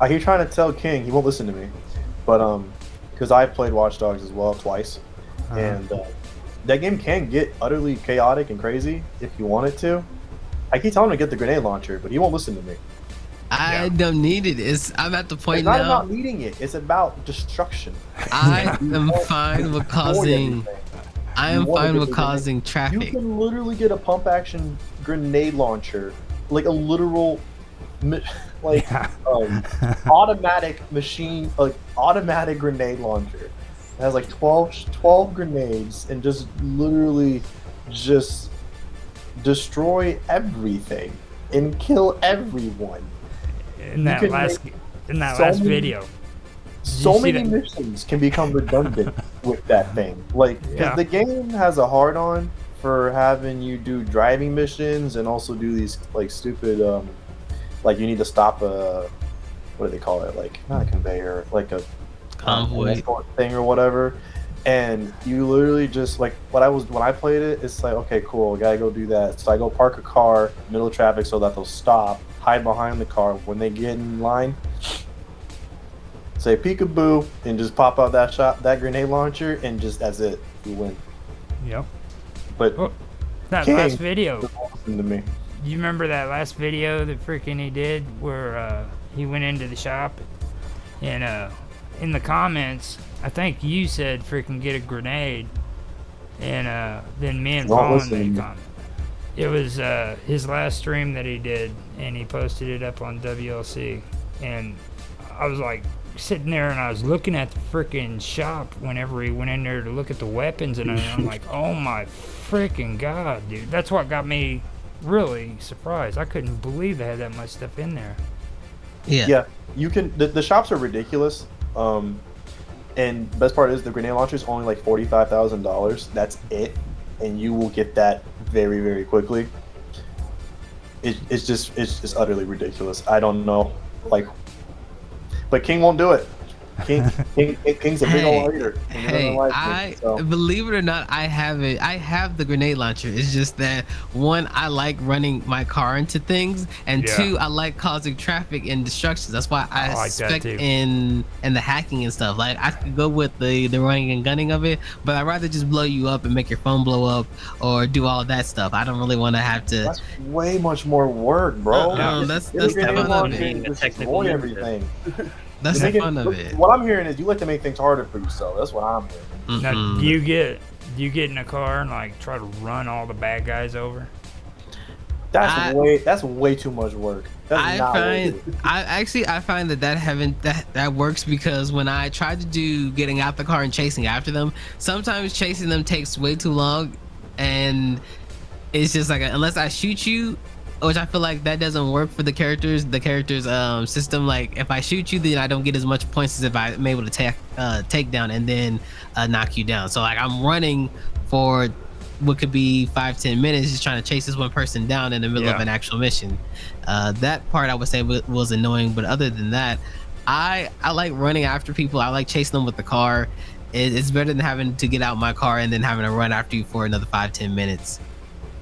I keep trying to tell King, he won't listen to me, but because I've played Watch Dogs as well twice, and that game can get utterly chaotic and crazy if you want it to. I keep telling him to get the grenade launcher, but he won't listen to me. I don't need it. I'm at the point It's not now. about needing it. It's about destruction. I am fine with causing. I am fine with causing You traffic. can literally get a pump action grenade launcher, like a literal, automatic machine, like automatic grenade launcher. It has like 12 grenades and just literally just destroy everything and kill everyone. in that last video, So see many that? missions can become redundant with that thing. Like, because Yeah. the game has a hard-on for having you do driving missions and also do these like stupid like you need to stop a what do they call it, like not a conveyor, like a Convoy. escort thing or whatever. And you literally just like when I played it, it's like, okay, cool, I gotta go do that. So I go park a car middle of traffic so that they'll stop, hide behind the car. When they get in line, say peekaboo, and just pop out that grenade launcher, and just that's it, you win. Yep. But Well, that King last video. was awesome to me. You remember that last video that freaking he did where he went into the shop and in the comments, I think you said freaking get a grenade, and then me and Don't Vaughn listen to made me. comment. It was his last stream that he did, and he posted it up on WLC, and I was like sitting there and I was looking at the freaking shop whenever he went in there to look at the weapons, and I'm like, oh my freaking god, dude, that's what got me really surprised. I couldn't believe they had that much stuff in there. Yeah, you can. The shops are ridiculous. And best part is the grenade launcher is only like $45,000. That's it, and you will get that very, very quickly. It's just utterly ridiculous. I don't know, like, but King won't do it. King's a big old hater. And he doesn't Hey, like me, so. believe it or not, I have it. I have the grenade launcher. It's just that one, I like running my car into things, and Yeah. two, I like causing traffic and destructions. That's why I I like that suspect too. in the hacking and stuff. Like I could go with the running and gunning of it, but I'd rather just blow you up and make your phone blow up or do all that stuff. I don't really want to have to. That's way much more work, bro. That's Get a the grenade fun of launcher it. and A technical destroy ninja. everything. That's You the make fun of it. What I'm hearing is you like to make things harder for yourself. That's what I'm hearing. Now, Mm-mm. do you get in a car and like try to run all the bad guys over? That's way too much work. That's I not find worth it. I find that works because when I try to do getting out the car and chasing after them, sometimes chasing them takes way too long, and it's just like unless I shoot you, which I feel like that doesn't work for the characters system. Like if I shoot you, then I don't get as much points as if I'm able to take down and then knock you down. So like I'm running for what could be 5-10 minutes just trying to chase this one person down in the middle of Yeah. an actual mission. That part I would say was annoying, but other than that, I like running after people. I like chasing them with the car. It's better than having to get out my car and then having to run after you for another 5-10 minutes.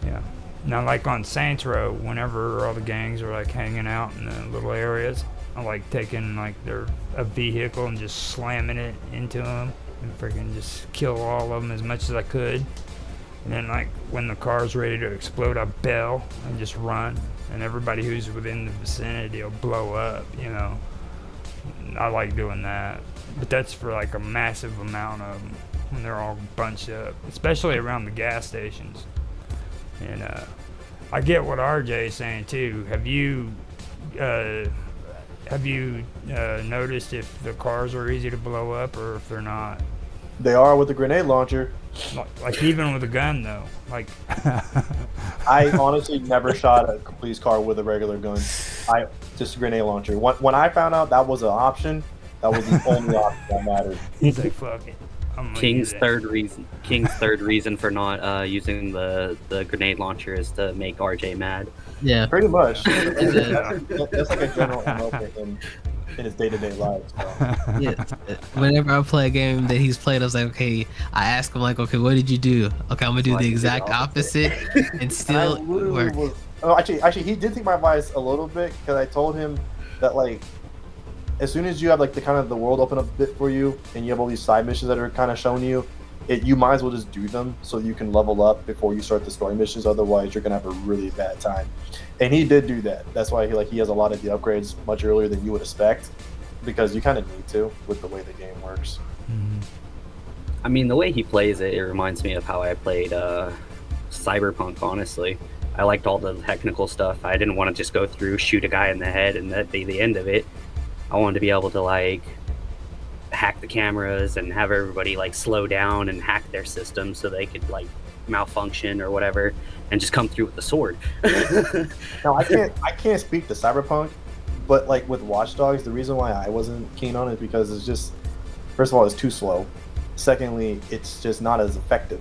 Yeah. Now, like on Saints Row, whenever all the gangs are like hanging out in the little areas, I like taking like a vehicle and just slamming it into them and freaking just kill all of them as much as I could. And then like when the car's ready to explode, I bail and just run, and everybody who's within the vicinity will blow up. You know, I like doing that, but that's for like a massive amount of them when they're all bunched up, especially around the gas stations. And I get what RJ is saying too. Have you noticed if the cars are easy to blow up or if they're not? They are with the grenade launcher. Like even with a gun though. Like I honestly never shot a police car with a regular gun. Just a grenade launcher. When I found out that was an option, that was the only option that mattered. he's like, fuck it. I'm gonna King's use it. third reason for not using the grenade launcher is to make RJ mad. Yeah. Pretty much. Yeah. That's like a general MO in his day-to-day life. So. Yeah. Whenever I play a game that he's played, I was like, okay. I ask him like, okay, what did you do? Okay, I'm gonna do I the did the exact opposite, and And I still literally work. was. Oh, actually, he did take my advice a little bit because I told him that like, as soon as you have like the kind of the world open up a bit for you, and you have all these side missions that are kind of showing you, you might as well just do them so you can level up before you start the story missions. Otherwise, you're gonna have a really bad time. And he did do that. That's why he has a lot of the upgrades much earlier than you would expect, because you kind of need to with the way the game works. Mhm. I mean, the way he plays it, it reminds me of how I played Cyberpunk, honestly. I liked all the technical stuff. I didn't want to just go through, shoot a guy in the head, and that be the end of it. I wanted to be able to, like, hack the cameras and have everybody, like, slow down and hack their system so they could, like, malfunction or whatever and just come through with the sword. Now, I can't speak to Cyberpunk, but, like, with Watch Dogs, the reason why I wasn't keen on it is because it's just, first of all, it's too slow. Secondly, it's just not as effective.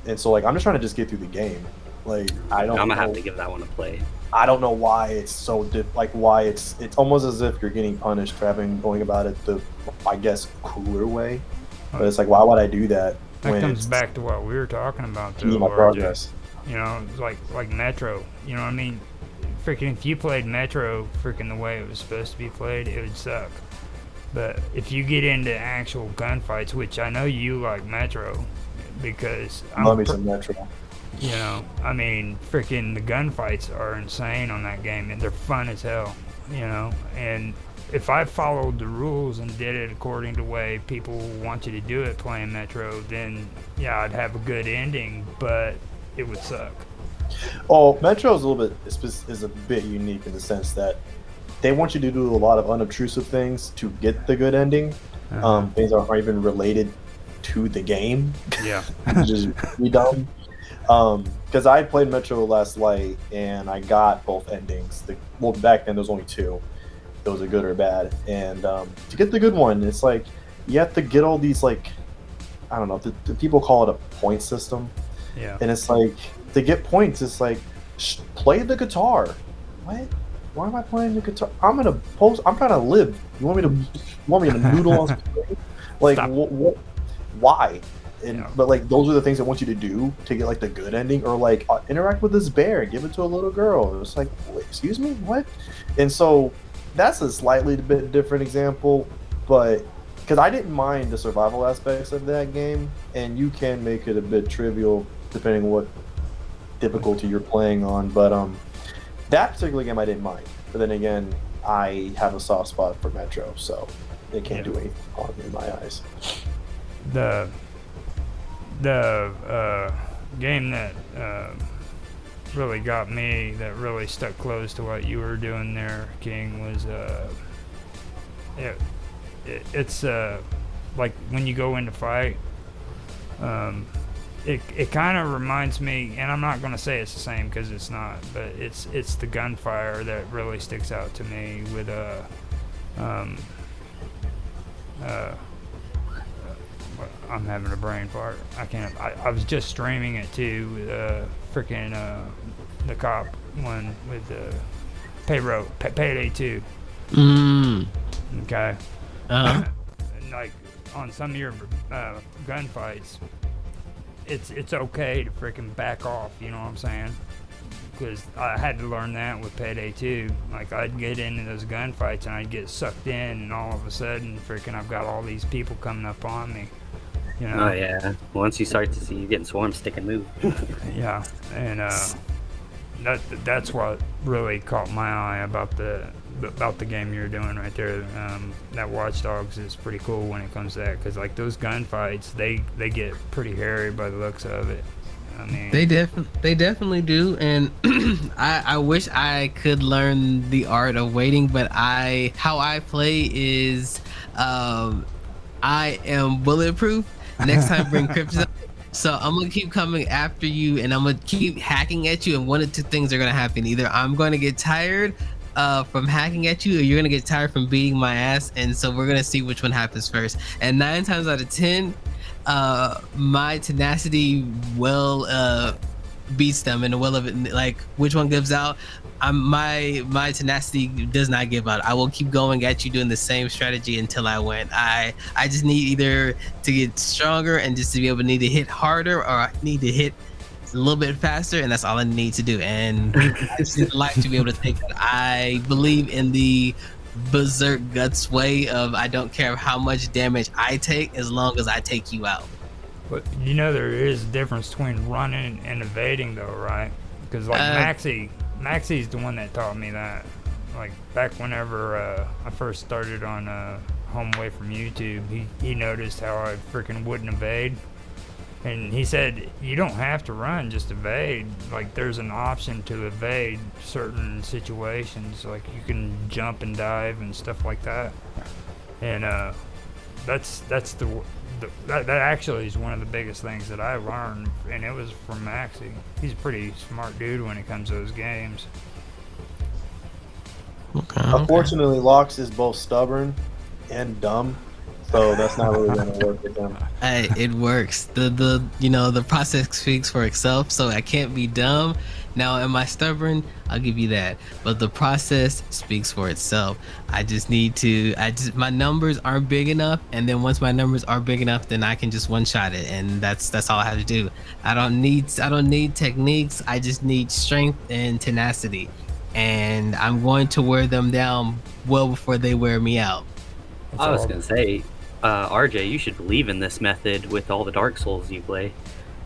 And so like I'm just trying to just get through the game. Like I don't. I'm gonna know, have to give that one a play. I don't know why it's so like why it's almost as if you're getting punished for going about it the, I guess, cooler way. But it's like, why would I do that? That comes back to what we were talking about, though. My progress. You know, like Metro. You know what I mean? Freaking, if you played Metro freaking the way it was supposed to be played, it would suck. But if you get into actual gunfights, which I know you like Metro, because Love me some Metro. You know, I mean, freaking the gunfights are insane on that game, and they're fun as hell. You know, and if I followed the rules and did it according to the way people want you to do it playing Metro, then yeah, I'd have a good ending, but it would suck. Oh, Metro is a bit unique in the sense that they want you to do a lot of unobtrusive things to get the good ending. Things that aren't even related to the game. Yeah, which is really dumb. Because I played Metro Last Light and I got both endings. Well, back then there was only two. It was a good or bad. And to get the good one, it's like you have to get all these, like, I don't know, the people call it a point system. Yeah. And it's like, to get points, it's like, play the guitar. What? Why am I playing the guitar? I'm trying to live. You want me to noodle on some things? Like, what? Why? And but like those are the things I want you to do to get like the good ending, or like interact with this bear and give it to a little girl. It's like, wait, excuse me, what? And so that's a slightly bit different example, but because I didn't mind the survival aspects of that game, and you can make it a bit trivial depending on what difficulty you're playing on. But that particular game I didn't mind. But then again, I have a soft spot for Metro, so it can't do anything wrong in my eyes. The game that really got me, that really stuck close to what you were doing there, King, was it's like when you go in to fight, it kind of reminds me, and I'm not going to say it's the same because it's not, but it's the gunfire that really sticks out to me with I'm having a brain fart. I was just streaming it too with freaking the cop one with Payday 2. Okay. And like on some of your gunfights, it's okay to freaking back off. You know what I'm saying? Because I had to learn that with Payday 2. Like, I'd get into those gunfights and I'd get sucked in, and all of a sudden, freaking, I've got all these people coming up on me. You know? Oh yeah. Once you start to see you getting swarmed, stick and move. Yeah, and that's what really caught my eye about the game you're doing right there. That Watch Dogs is pretty cool when it comes to that, because like those gunfights, they get pretty hairy by the looks of it. I mean, they definitely do, and I wish I could learn the art of waiting, but how I play is I am bulletproof. Next time, bring Crypto. So I'm gonna keep coming after you, and I'm gonna keep hacking at you, and one of two things are gonna happen: either I'm going to get tired from hacking at you, or you're gonna get tired from beating my ass. And so we're gonna see which one happens first. And 9 times out of 10, my tenacity will beats them, and the will of it, like which one gives out. My tenacity does not give out. I will keep going at you doing the same strategy until I win. I just need either to get stronger and just to be able to need to hit harder, or I need to hit a little bit faster, and that's all I need to do. And I just like to be able to take that. I believe in the berserk guts way of I don't care how much damage I take as long as I take you out. But you know there is a difference between running and evading, though, right? Because like Maxi's the one that taught me that. Like back whenever I first started on Home Away from YouTube, he noticed how I freaking wouldn't evade, and he said you don't have to run, just evade. Like there's an option to evade certain situations, like you can jump and dive and stuff like that. And that actually is one of the biggest things that I learned, and it was from Maxi. He's a pretty smart dude when it comes to those games. Okay. Unfortunately, Lox is both stubborn and dumb, so that's not really going to work with him. Hey, it works. The process speaks for itself, so I can't be dumb. Now, am I stubborn? I'll give you that. But the process speaks for itself. My numbers aren't big enough, and then once my numbers are big enough, then I can just one shot it, and that's all I have to do. I don't need techniques. I just need strength and tenacity, and I'm going to wear them down well before they wear me out. I was gonna say, RJ, you should believe in this method with all the Dark Souls you play.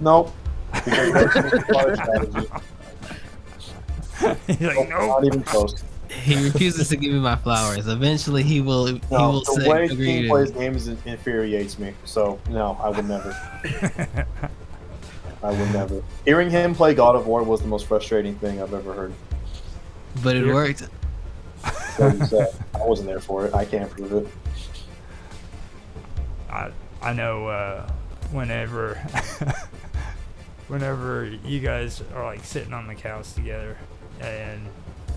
Nope. Because that's a strategy. He's like, nope. Not even close. He refuses to give me my flowers. Eventually, he will. He will The say, way agree King to plays me. games infuriates me. So no, I would never. I would never. Hearing him play God of War was the most frustrating thing I've ever heard. But it worked. So you said, I wasn't there for it. I can't prove it. I know whenever whenever you guys are like sitting on the couch together and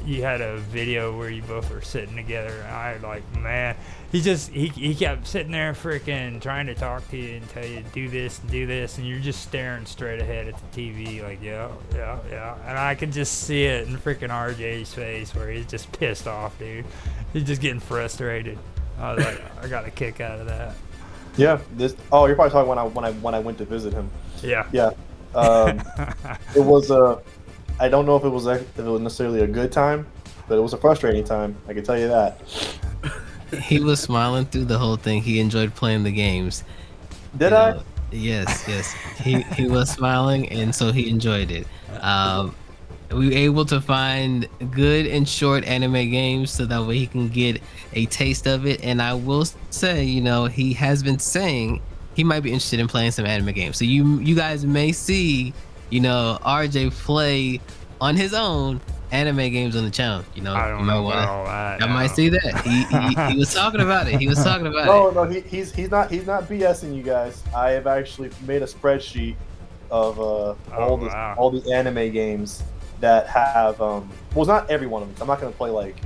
you had a video where you both were sitting together and I like, man, he kept sitting there freaking trying to talk to you and tell you do this and you're just staring straight ahead at the TV like yeah and I could just see it in freaking RJ's face where he's just pissed off, dude. He's just getting frustrated. I was like, I got a kick out of that. Yeah. Oh, you're probably talking when I went to visit him. Yeah. Yeah. It was I don't know if it was necessarily a good time, but it was a frustrating time. I can tell you that. He was smiling through the whole thing. He enjoyed playing the games. Did I? Yes. He was smiling, and so he enjoyed it. We were able to find good and short anime games so that way he can get a taste of it. And I will say, he has been saying he might be interested in playing some anime games. So you guys may see, RJ play on his own anime games on the channel. I don't know about all that. I might see that. He was talking about it. He's not BSing you guys. I have actually made a spreadsheet of all the anime games that have well, not every one of them. I'm not gonna play like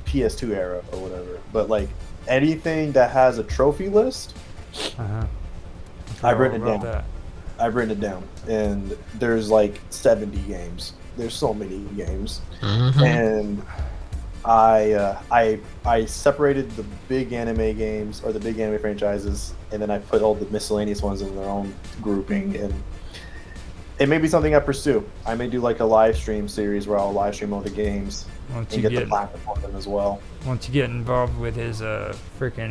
PS2 era or whatever, but like anything that has a trophy list. I've written it down. I've written it down, and there's like 70 games. There's so many games, and I separated the big anime games or the big anime franchises, and then I put all the miscellaneous ones in their own grouping, and it may be something I pursue. I may do like a live stream series where I'll live stream all the games and get the platinum on them as well. Once you get involved with his freaking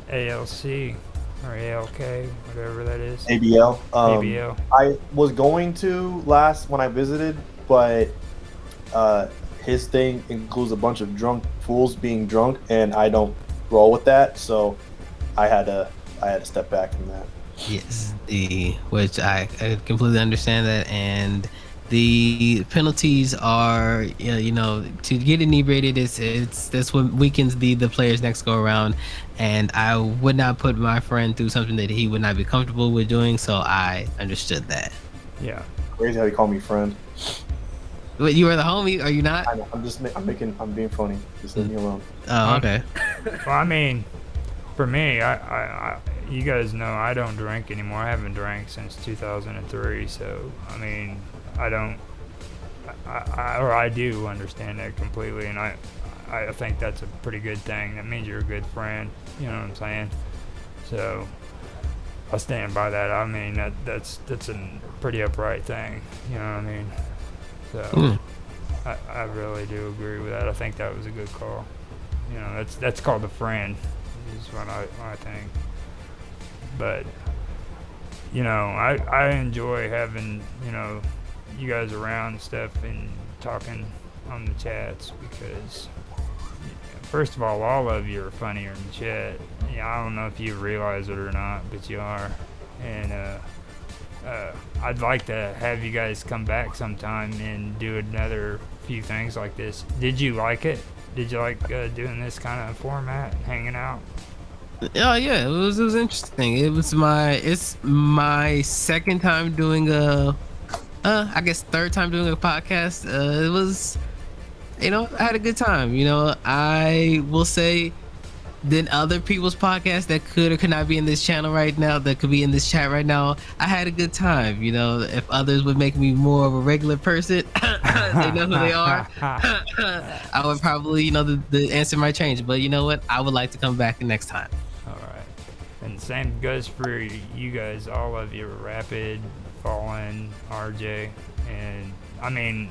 ALC or ALK, whatever that is. ABL. ABL. I was going to last when I visited, but his thing includes a bunch of drunk fools being drunk, and I don't roll with that, so I had to step back from that. Yes, which I completely understand that, and the penalties are, to get inebriated that's what weakens the players next go around, and I would not put my friend through something that he would not be comfortable with doing, so I understood that. Yeah. Crazy how you call me friend. But you are the homie, are you not? I know, I'm being funny. Just leave me alone. Oh, okay. Well, I mean, for me, I you guys know I don't drink anymore. I haven't drank since 2003, so I mean, I do understand that completely, and I think that's a pretty good thing. That means you're a good friend. You know what I'm saying? So I stand by that. I mean, that's a pretty upright thing. You know what I mean? So I really do agree with that. I think that was a good call. That's called a friend, is what I think. But I enjoy having you guys around and stuff and talking on the chats, because first of all of you are funnier in the chat. I don't know if you realize it or not, but you are. And I'd like to have you guys come back sometime and do another few things like this. Did you like it? Did you like doing this kind of format, hanging out? Oh yeah, it was interesting. It's my second time doing I guess third time doing a podcast. It was, I had a good time. I will say than other people's podcasts that could or could not be in this channel right now, that could be in this chat right now, I had a good time. You know, if others would make me more of a regular person, they know who they are, I would probably, the answer might change. But you know what? I would like to come back next time. All right. And same goes for you guys, all of you, Rapid, Fallen, RJ, and I mean,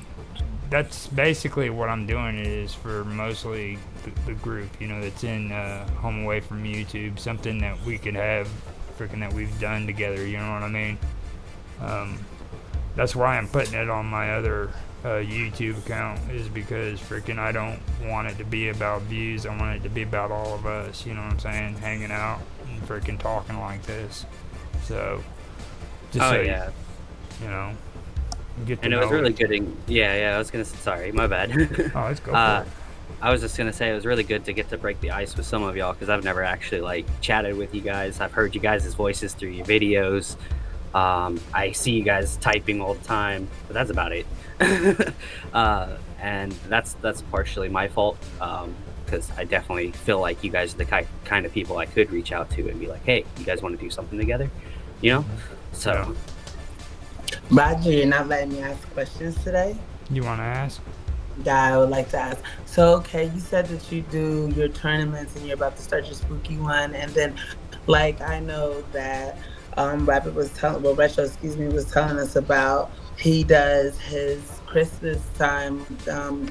that's basically what I'm doing is for mostly the group, that's in home away from YouTube, something that we could have freaking that we've done together, you know what I mean? That's why I'm putting it on my other YouTube account, is because freaking I don't want it to be about views. I want it to be about all of us, you know what I'm saying? Hanging out and freaking talking like this. So, just yeah. Get to and it know was really good. I was gonna. Sorry, my bad. Oh, let's go for it. I was just gonna say it was really good to get to break the ice with some of y'all, because I've never actually chatted with you guys. I've heard you guys' voices through your videos. I see you guys typing all the time, but that's about it. And that's partially my fault, because I definitely feel like you guys are the kind of people I could reach out to and be like, hey, you guys want to do something together? So. Yeah. Roger, you're not letting me ask questions today? You want to ask? Yeah, I would like to ask. So, okay, you said that you do your tournaments and you're about to start your spooky one. And then, I know that Rapid was Retro, was telling us about he does his Christmas time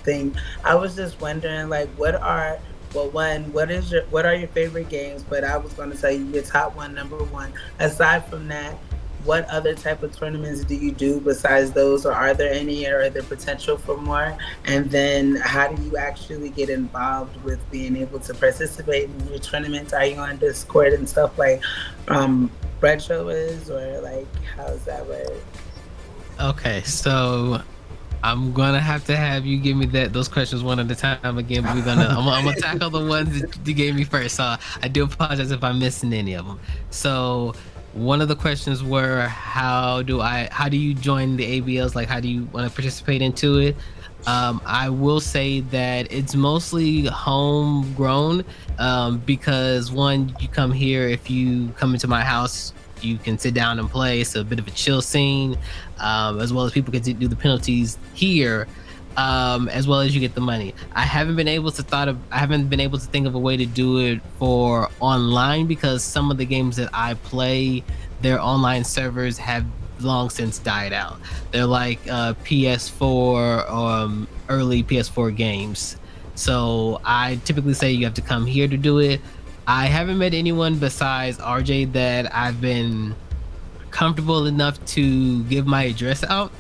thing. I was just wondering, what are your favorite games? But I was going to tell you your top one, number one. Aside from that, what other type of tournaments do you do besides those, or are there any, or are there potential for more? And then how do you actually get involved with being able to participate in your tournaments? Are you on Discord and stuff like Retro is, or how does that work? Okay, so I'm gonna have to have you give me those questions one at a time again. But I'm gonna tackle the ones that you gave me first. So I do apologize if I'm missing any of them. So one of the questions were, how do you join the ABLs? How do you want to participate into it? I will say that it's mostly homegrown, because one, you come here, if you come into my house, you can sit down and play. It's a bit of a chill scene, as well as people can do the penalties here, as well as you get the money. I haven't been able to think of a way to do it for online, because some of the games that I play, their online servers have long since died out. They're like PS4, early PS4 games. So I typically say you have to come here to do it. I haven't met anyone besides RJ that I've been comfortable enough to give my address out.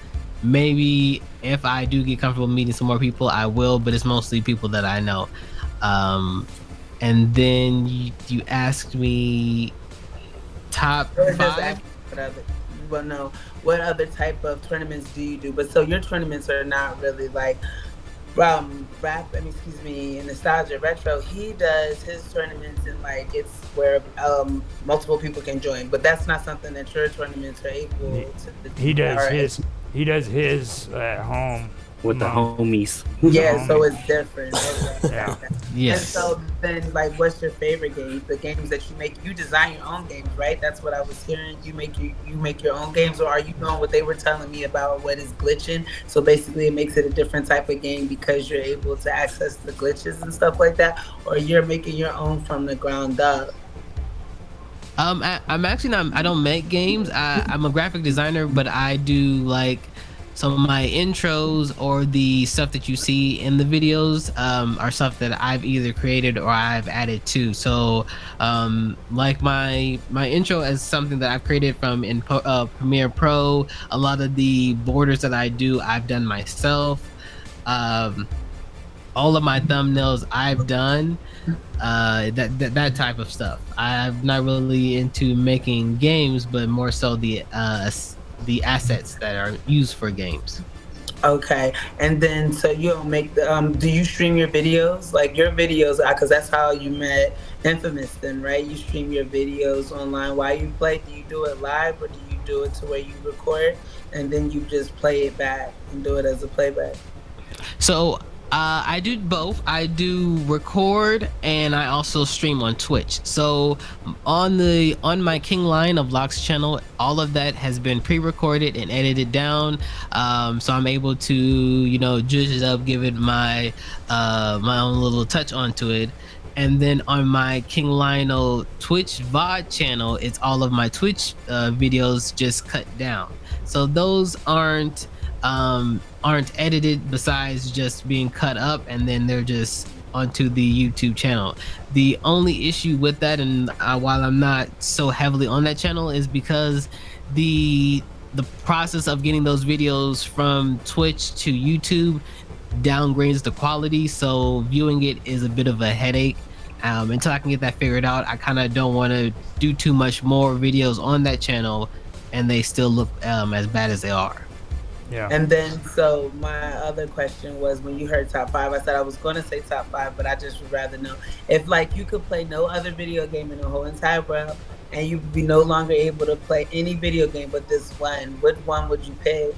Maybe if I do get comfortable meeting some more people, I will, but it's mostly people that I know. And then you asked me top 5. What other type of tournaments do you do? But so your tournaments are not really Nostalgia Retro, he does his tournaments and it's where multiple people can join, but that's not something that your tournaments are able to do. He does his at home with the homies. Yeah, so it's different. Yeah. Yes. And so then, what's your favorite games? The games that you make, you design your own games, right? That's what I was hearing. You make your own games, or are you doing what they were telling me about what is glitching? So basically, it makes it a different type of game because you're able to access the glitches and stuff like that, or you're making your own from the ground up. I'm actually not. I don't make games. I'm a graphic designer, but I do some of my intros or the stuff that you see in the videos are stuff that I've either created or I've added to. So my intro is something that I've created from in Premiere Pro. A lot of the borders that I do, I've done myself. All of my thumbnails I've done. That type of stuff. I'm not really into making games, but more so the assets that are used for games. Okay, and then so you don't make the do you stream your videos? Your videos, because that's how you met Infamous then, right? You stream your videos online while you play. Do you do it live, or do you do it to where you record and then you just play it back and do it as a playback? So I do both. I do record and I also stream on Twitch. So on my King Lion of Locks channel, all of that has been pre-recorded and edited down. So I'm able to, judge it up, give it my my own little touch onto it. And then on my King Lionel Twitch VOD channel, it's all of my Twitch videos just cut down. So those aren't edited, besides just being cut up, and then they're just onto the YouTube channel. The only issue with that, and while I'm not so heavily on that channel, is because the process of getting those videos from Twitch to YouTube downgrades the quality, so viewing it is a bit of a headache. Until I can get that figured out, I kind of don't want to do too much more videos on that channel and they still look as bad as they are. Yeah. And then, so my other question was, when you heard top 5, I said I was going to say top 5, but I just would rather know if, like, you could play no other video game in the whole entire world, and you'd be no longer able to play any video game but this one. Which one would you pick?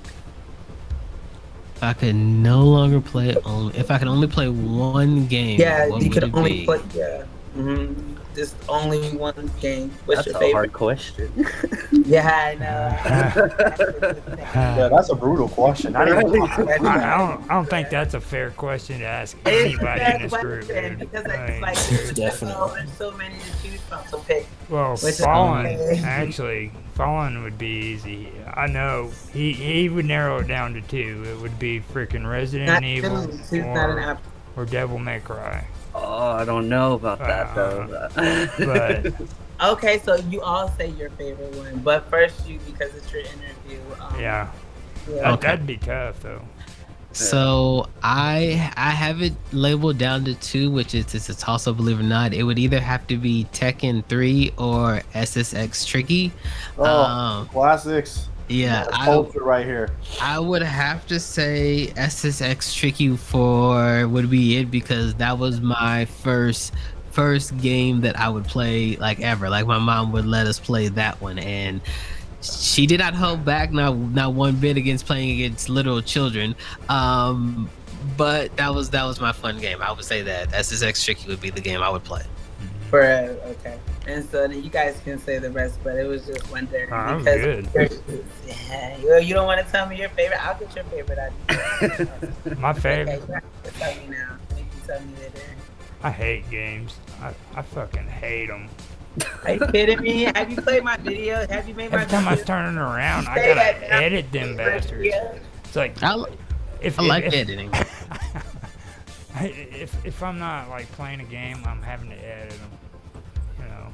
If I could no longer play, if I could only play one game, Yeah, what you would could it only be? play. Yeah. Just only one game. What's That's your a favorite? hard question. Yeah, I know. Yeah, that's a brutal question. I don't think that's a fair question to ask anybody in this group, dude. Because I mean, like, Definitely. there's so many to choose from. So pick. well, Which is Fallen, okay. actually, Fallen would be easy. I know he would narrow it down to 2. It would be freaking Resident Not Evil two, not an app. or Devil May Cry. Oh, I don't know about that though. But Okay, so you all say your favorite one, but first you, because it's your interview. yeah, Yeah. that'd be tough though. So I have it labeled down to 2, which is it's a toss up, believe it or not. It would either have to be Tekken 3 or SSX Tricky. Classics. Yeah, Culture right here. I would have to say SSX Tricky would be it, because that was my first game that I would play like ever. Like my mom would let us play that one, and she did not hold back not one bit against playing against little children. But that was my fun game. I would say that SSX Tricky would be the game I would play. Okay. And so then you guys can say the rest, but it was just wondering. I'm good. Yeah, you don't want to tell me your favorite? I'll get your favorite idea. My favorite. Okay, you have to tell me now. You can tell me later. I hate games. I fucking hate them. Are you kidding me? Have you played my video? Have you made my Every time I videos? turn it around, I Say that gotta now. edit them bastards. Yeah. It's like I like if, editing. if I'm not like playing a game, I'm having to edit them. You know,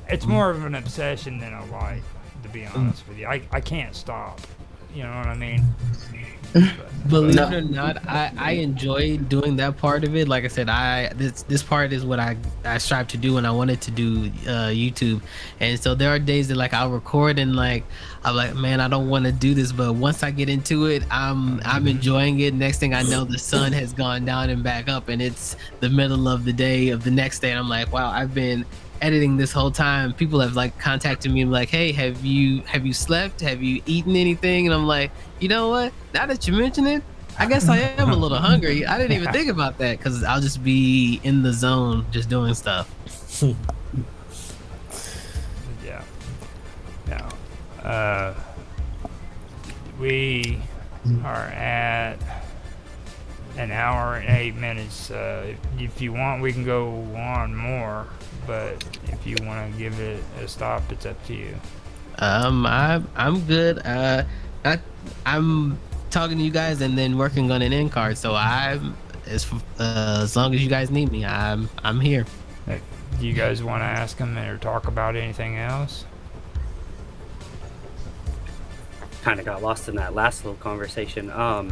it's more of an obsession than a like, to be honest with you. I can't stop. You know what I mean? Believe it or not, I enjoy doing that part of it. Like I said, this part is what I strive to do, and I wanted to do YouTube. And so there are days that like I'll record and like I'm like, man, I don't want to do this, but once I get into it, I'm enjoying it. Next thing I know, the sun has gone down and back up, and it's the middle of the day of the next day, and I'm like, wow, I've been editing this whole time. People have like contacted me and like, hey, have you slept? Have you eaten anything? And I'm like, you know what? Now that you mention it, I guess I am a little hungry. I didn't even think about that, because I'll just be in the zone just doing stuff. Yeah. Now, we are at an hour and 8 minutes. If you want, we can go on more, but if you want to give it a stop, it's up to you. I'm good. I'm talking to you guys and then working on an end card, so I'm as long as you guys need me, I'm here. Do you guys want to ask them or talk about anything else? Kind of got lost in that last little conversation. I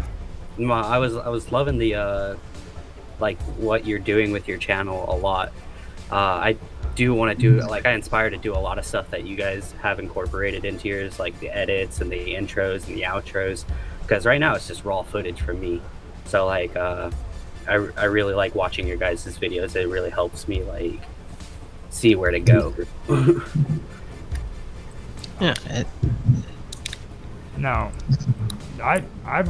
was loving the like what you're doing with your channel a lot. I do want to do, like, I inspire to do a lot of stuff that you guys have incorporated into yours, like the edits and the intros and the outros, because right now it's just raw footage for me. So like I really like watching your guys' videos. It really helps me like see where to go. Yeah. No. I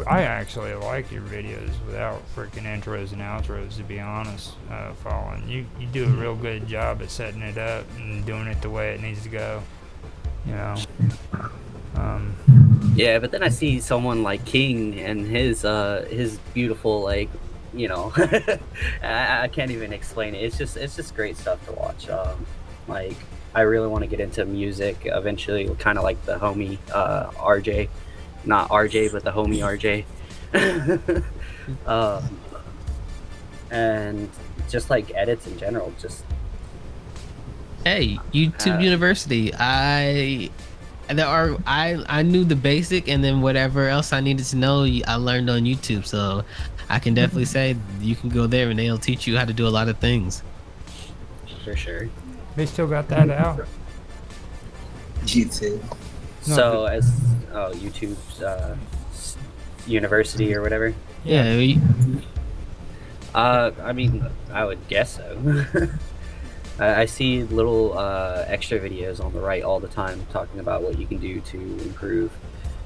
actually like your videos without freaking intros and outros, to be honest. Following you do a real good job at setting it up and doing it the way it needs to go. You know. Yeah, but then I see someone like King and his beautiful, like, you know, I can't even explain it. It's just great stuff to watch. Like, I really want to get into music eventually, kind of like the homie RJ, not RJ, but the homie RJ. And just like edits in general, just Hey, YouTube University. I knew the basic, and then whatever else I needed to know, I learned on YouTube. So I can definitely say you can go there and they'll teach you how to do a lot of things. for sure. They still got that out. YouTube. So as YouTube's university or whatever. Yeah. I mean, I would guess so. I see little extra videos on the right all the time talking about what you can do to improve.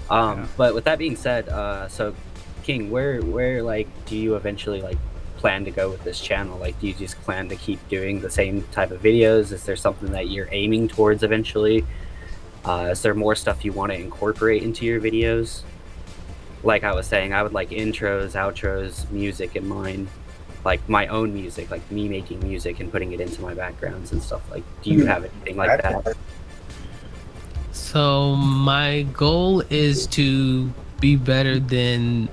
But with that being said, so King, where like do you eventually like plan to go with this channel? Like, do you just plan to keep doing the same type of videos? Is there something that you're aiming towards eventually? Is there more stuff you want to incorporate into your videos? Like I was saying, I would like intros, outros, music in mine. Like my own music, like me making music and putting it into my backgrounds and stuff. Like, do you have anything like that? So my goal is to be better than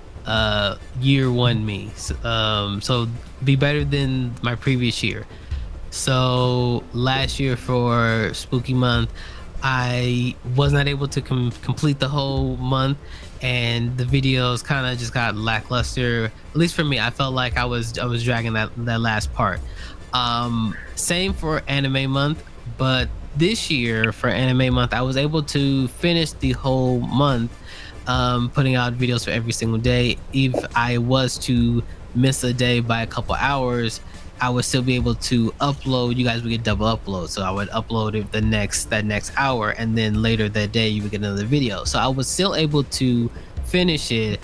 year one me. So be better than my previous year. So last year for Spooky Month, I was not able to complete the whole month, and the videos kind of just got lackluster. At least for me, I felt like I was dragging that last part. Same for Anime Month, but this year for Anime Month, I was able to finish the whole month, putting out videos for every single day. If I was to miss a day by a couple hours, I would still be able to upload. You guys would get double upload, so I would upload it that next hour, and then later that day you would get another video. So I was still able to finish it,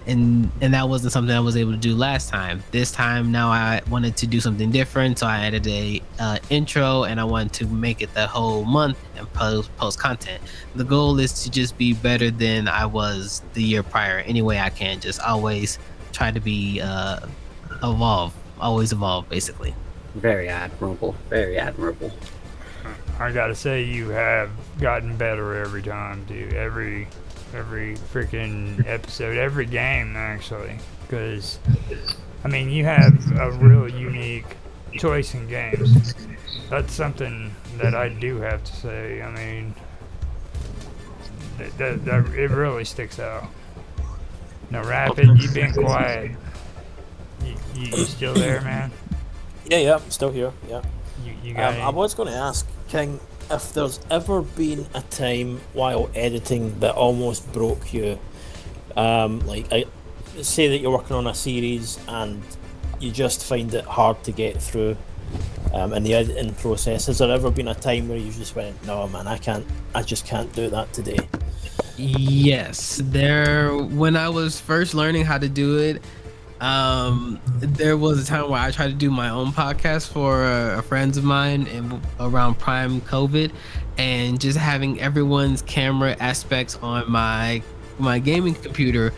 and that wasn't something I was able to do last time. This time now I wanted to do something different, so I added a intro, and I wanted to make it the whole month and post content. The goal is to just be better than I was the year prior. Any way I can, just always try to be always evolve, basically. Very admirable. Very admirable. I gotta say, you have gotten better every time, dude. Every freaking episode, every game, actually. Because, I mean, you have a real unique choice in games. That's something that I do have to say. I mean, that it really sticks out. Now, Rapid, you've been quiet. You still there, man? Yeah, I'm still here. Yeah. You got I was going to ask King if there's ever been a time while editing that almost broke you. Like, I say that you're working on a series and you just find it hard to get through in the editing process. Has there ever been a time where you just went, no, man, I just can't do that today? Yes, when I was first learning how to do it, there was a time where I tried to do my own podcast for friends of mine and around prime COVID, and just having everyone's camera aspects on my gaming computer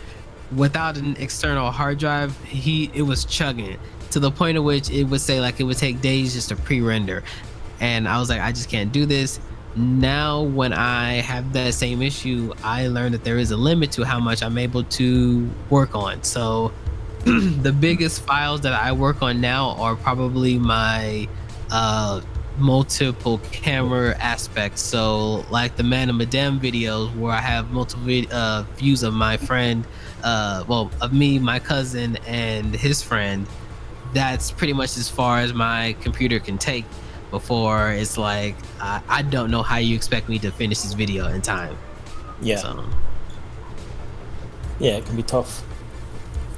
without an external hard drive, it was chugging to the point at which it would say like it would take days just to pre-render, and I was like, I just can't do this. Now when I have that same issue, I learned that there is a limit to how much I'm able to work on. So the biggest files that I work on now are probably my multiple camera aspects. So like the Man of Madame videos where I have multiple views of my friend, of me, my cousin, and his friend. That's pretty much as far as my computer can take before it's like, I don't know how you expect me to finish this video in time. Yeah. So. Yeah, it can be tough.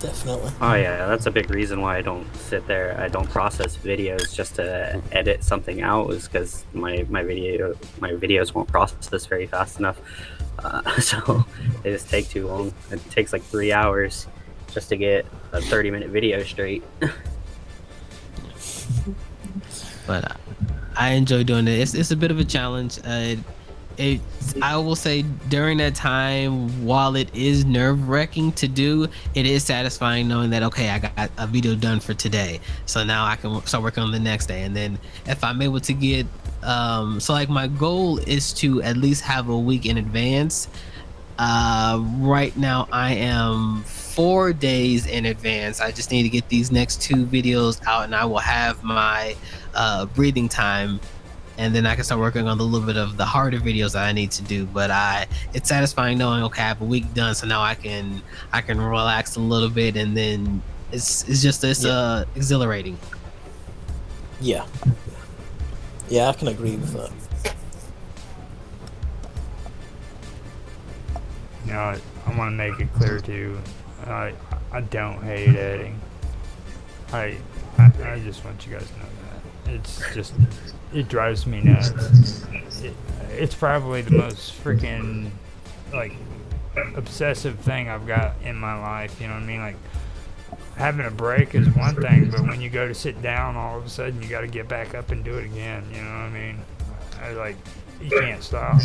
definitely. Oh yeah, that's a big reason why I don't sit there. I don't process videos just to edit something out, is because my videos won't process very fast enough. So they just take too long. It takes like 3 hours just to get a 30-minute video straight. But I enjoy doing it. It's a bit of a challenge. I will say during that time, while it is nerve-wracking to do, it is satisfying knowing that okay, I got a video done for today, so now I can start working on the next day. And then if I'm able to get so like my goal is to at least have a week in advance. Right now I am 4 days in advance. I just need to get these next 2 videos out, and I will have my breathing time, and then I can start working on a little bit of the harder videos that I need to do. But it's satisfying knowing okay, I have a week done, so now I can relax a little bit, and then it's exhilarating. Yeah. Yeah, I can agree with that. You know, I want to make it clear too. I don't hate editing. I just want you guys to know that. It's just, it drives me nuts. It's probably the most freaking, like, obsessive thing I've got in my life. You know what I mean? Like, having a break is one thing, but when you go to sit down, all of a sudden you got to get back up and do it again. You know what I mean? You can't stop.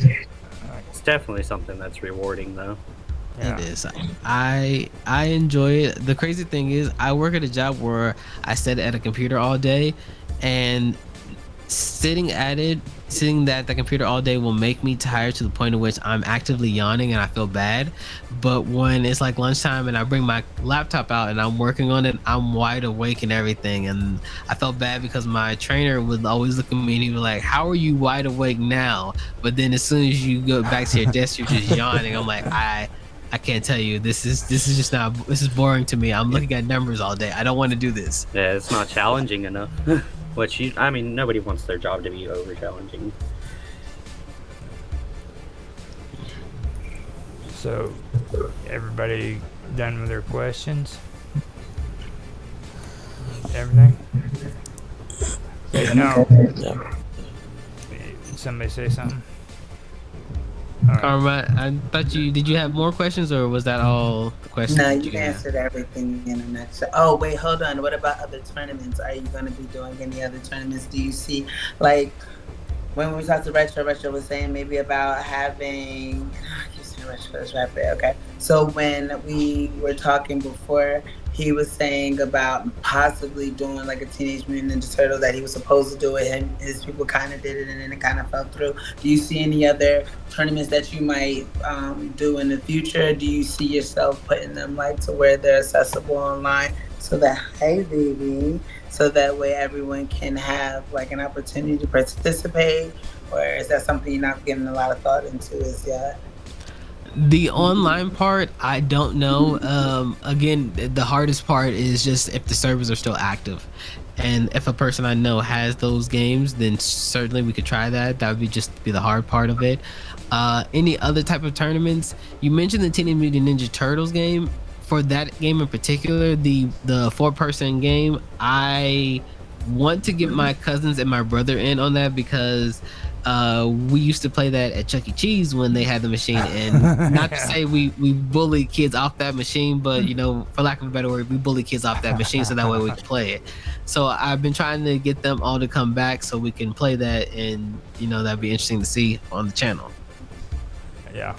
It's definitely something that's rewarding, though. Yeah. It is. I enjoy it. The crazy thing is, I work at a job where I sit at a computer all day, and sitting at the computer all day will make me tired to the point at which I'm actively yawning and I feel bad. But when it's like lunchtime and I bring my laptop out and I'm working on it, I'm wide awake and everything. And I felt bad because my trainer would always look at me and he was like, "How are you wide awake now?" But then as soon as you go back to your desk, you're just yawning. I'm like, I can't tell you. This is just not. This is boring to me. I'm looking at numbers all day. I don't want to do this. Yeah, it's not challenging enough. I mean, nobody wants their job to be over challenging. So, everybody done with their questions? Everything? No. Yeah. Somebody say something? Karma, I thought did you have more questions, or was that all the questions? No, that you had? answered everything in a nutshell. Oh, wait, hold on. What about other tournaments? Are you going to be doing any other tournaments? Do you see, like, when we talked to Retro was saying maybe about having, I keep saying Retro's right there, okay. So when we were talking before, he was saying about possibly doing like a Teenage Mutant Ninja Turtle that he was supposed to do it, and his people kind of did it and then it kind of fell through. Do you see any other tournaments that you might do in the future? Do you see yourself putting them like to where they're accessible online so that, hey baby, so that way everyone can have like an opportunity to participate? Or is that something you're not giving a lot of thought into as yet? The online part, I don't know. Again, the hardest part is just if the servers are still active, and if a person I know has those games, then certainly we could try that. That would be the hard part of it. Any other type of tournaments? You mentioned the Teenage Mutant Ninja Turtles game. For that game in particular, the 4-person game, I want to get my cousins and my brother in on that because we used to play that at Chuck E. Cheese when they had the machine, and not to say we bully kids off that machine, but you know, for lack of a better word, we bully kids off that machine so that way we can play it. So I've been trying to get them all to come back so we can play that, and you know, that'd be interesting to see on the channel. Yeah.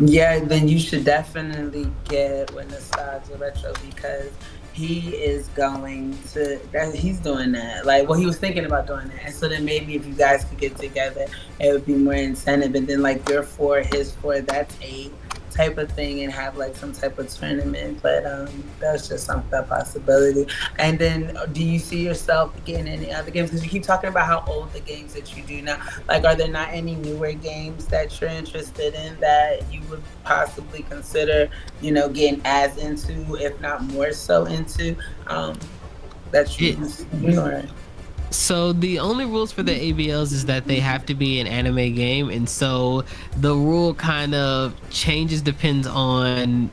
Yeah, then you should definitely get with Nostalgia Retro because he is going to he's doing that. Like, well, he was thinking about doing that. And so then maybe if you guys could get together, it would be more incentive. And then like your 4, his 4, that's 8 type of thing, and have like some type of tournament. But that's just a possibility. And then do you see yourself getting any other games? Because you keep talking about how old the games that you do now. Like, are there not any newer games that you're interested in that you would possibly consider, you know, getting as into, if not more so into, that you or? So the only rules for the ABLs is that they have to be an anime game, and so the rule kind of changes depends on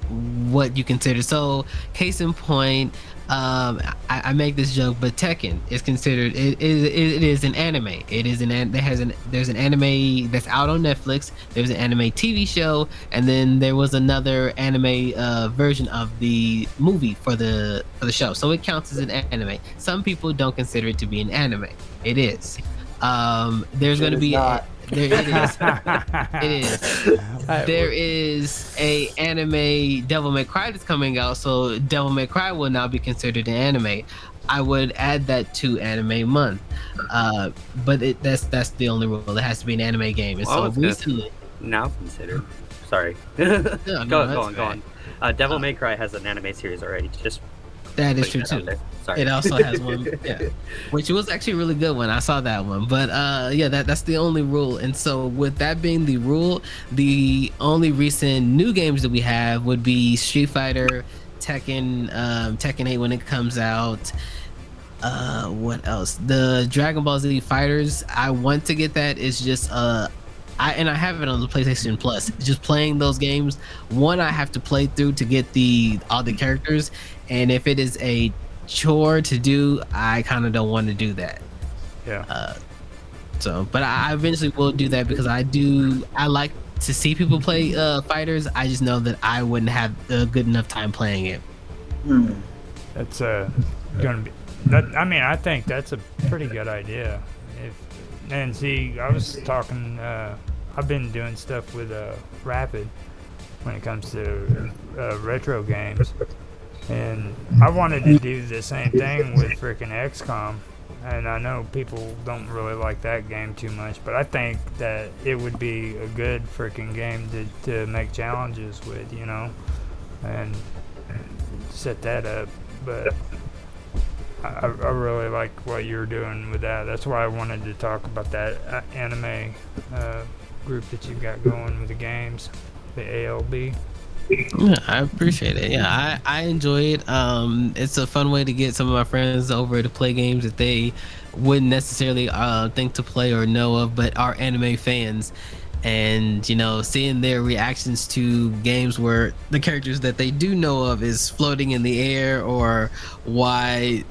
what you consider. So case in point, I make this joke, but Tekken is considered it is an anime. It is there's an anime that's out on Netflix. There's an anime TV show, and then there was another anime version of the movie for the show. So it counts as an anime. Some people don't consider it to be an anime. It is. There's going to be there it is. It is. There is a anime Devil May Cry that's coming out, so Devil May Cry will now be considered an anime. I would add that to Anime Month, but that's the only rule. It has to be an anime game. And so recently, now considered. Sorry. No, go on. Devil May Cry has an anime series already. Just that is true too. Sorry. It also has one, yeah, which was actually a really good one. I saw that one, but yeah, that's the only rule. And so, with that being the rule, the only recent new games that we have would be Street Fighter, Tekken, Tekken 8 when it comes out. What else? The Dragon Ball Z Fighters. I want to get that. It's just I have it on the PlayStation Plus. Just playing those games, one I have to play through to get all the characters, and if it is a chore to do, I kind of don't want to do that. Yeah. But I eventually will do that because I like to see people play fighters. I just know that I wouldn't have a good enough time playing it. That's gonna be. I mean, I think that's a pretty good idea. And see, I was talking. I've been doing stuff with Rapid when it comes to retro games. And I wanted to do the same thing with freaking XCOM, and I know people don't really like that game too much, but I think that it would be a good freaking game to make challenges with, and set that up. But I really like what you're doing with that. That's why I wanted to talk about that anime group that you've got going with the games, the ALB. Yeah, I appreciate it. Yeah, I enjoy it. It's a fun way to get some of my friends over to play games that they wouldn't necessarily think to play or know of, but are anime fans. And seeing their reactions to games where the characters that they do know of is floating in the air, or why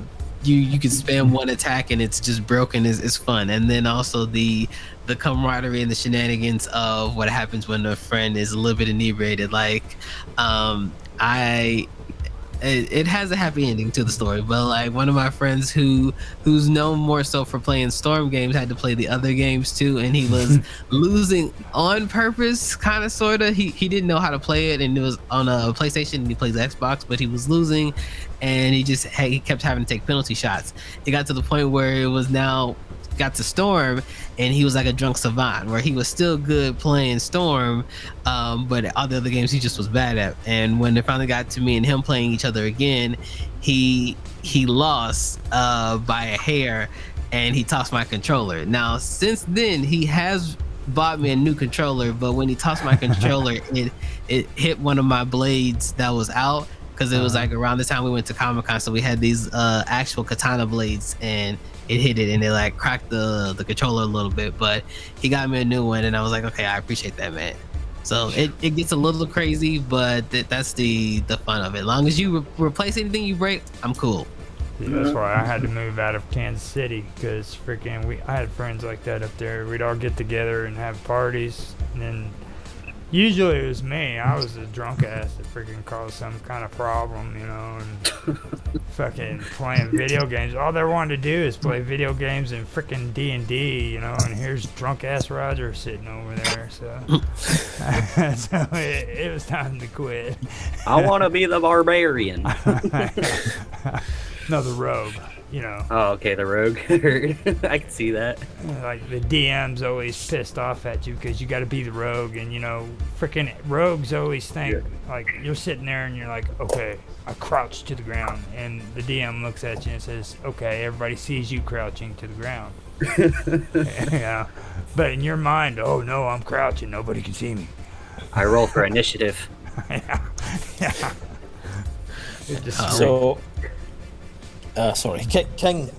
you can spam one attack and it's just broken is fun. And then also the camaraderie and the shenanigans of what happens when a friend is a little bit inebriated. Like it has a happy ending to the story, but like one of my friends who's known more so for playing Storm games had to play the other games too, and he was losing on purpose, kind of, sort of. He didn't know how to play it, and it was on a PlayStation and he plays Xbox, but he was losing, and he kept having to take penalty shots. It got to the point where it was now got to Storm, and he was like a drunk savant, where he was still good playing Storm, but all the other games he just was bad at. And when it finally got to me and him playing each other again, he lost by a hair, and he tossed my controller. Now since then he has bought me a new controller, but when he tossed my controller, it hit one of my blades that was out, because it was like around the time we went to Comic-Con, so we had these actual katana blades, and it hit it and it like cracked the controller a little bit. But he got me a new one, and I was like, okay, I appreciate that, man. So it gets a little crazy, but that's the fun of it. As long as you replace anything you break, I'm cool. Yeah, that's why I had to move out of Kansas City, because freaking I had friends like that up there. We'd all get together and have parties, and then usually it was me. I was a drunk ass that freaking caused some kind of problem, and fucking playing video games. All they wanted to do is play video games and freaking D&D, and here's drunk ass Roger sitting over there. So, so it was time to quit. I want to be the barbarian. No, the rogue. Oh, okay, the rogue. I can see that. Like the DM's always pissed off at you because you got to be the rogue, and freaking rogues always think like you're sitting there and you're like, okay, I crouch to the ground, and the DM looks at you and says, okay, everybody sees you crouching to the ground. Yeah, but in your mind, oh no, I'm crouching, nobody can see me. I roll for initiative. Yeah. So. Sorry, King.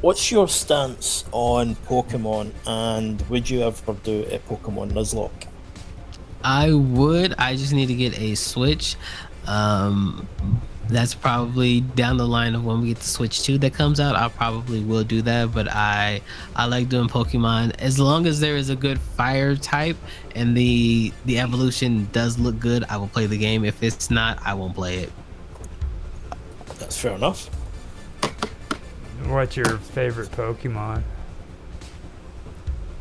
What's your stance on Pokemon, and would you ever do a Pokemon Nuzlocke? I would. I just need to get a Switch. Um, that's probably down the line of when we get the Switch 2 that comes out. I probably will do that, but I like doing Pokemon as long as there is a good fire type and the evolution does look good. I will play the game. If it's not, I won't play it. That's fair enough. What's your favorite Pokemon?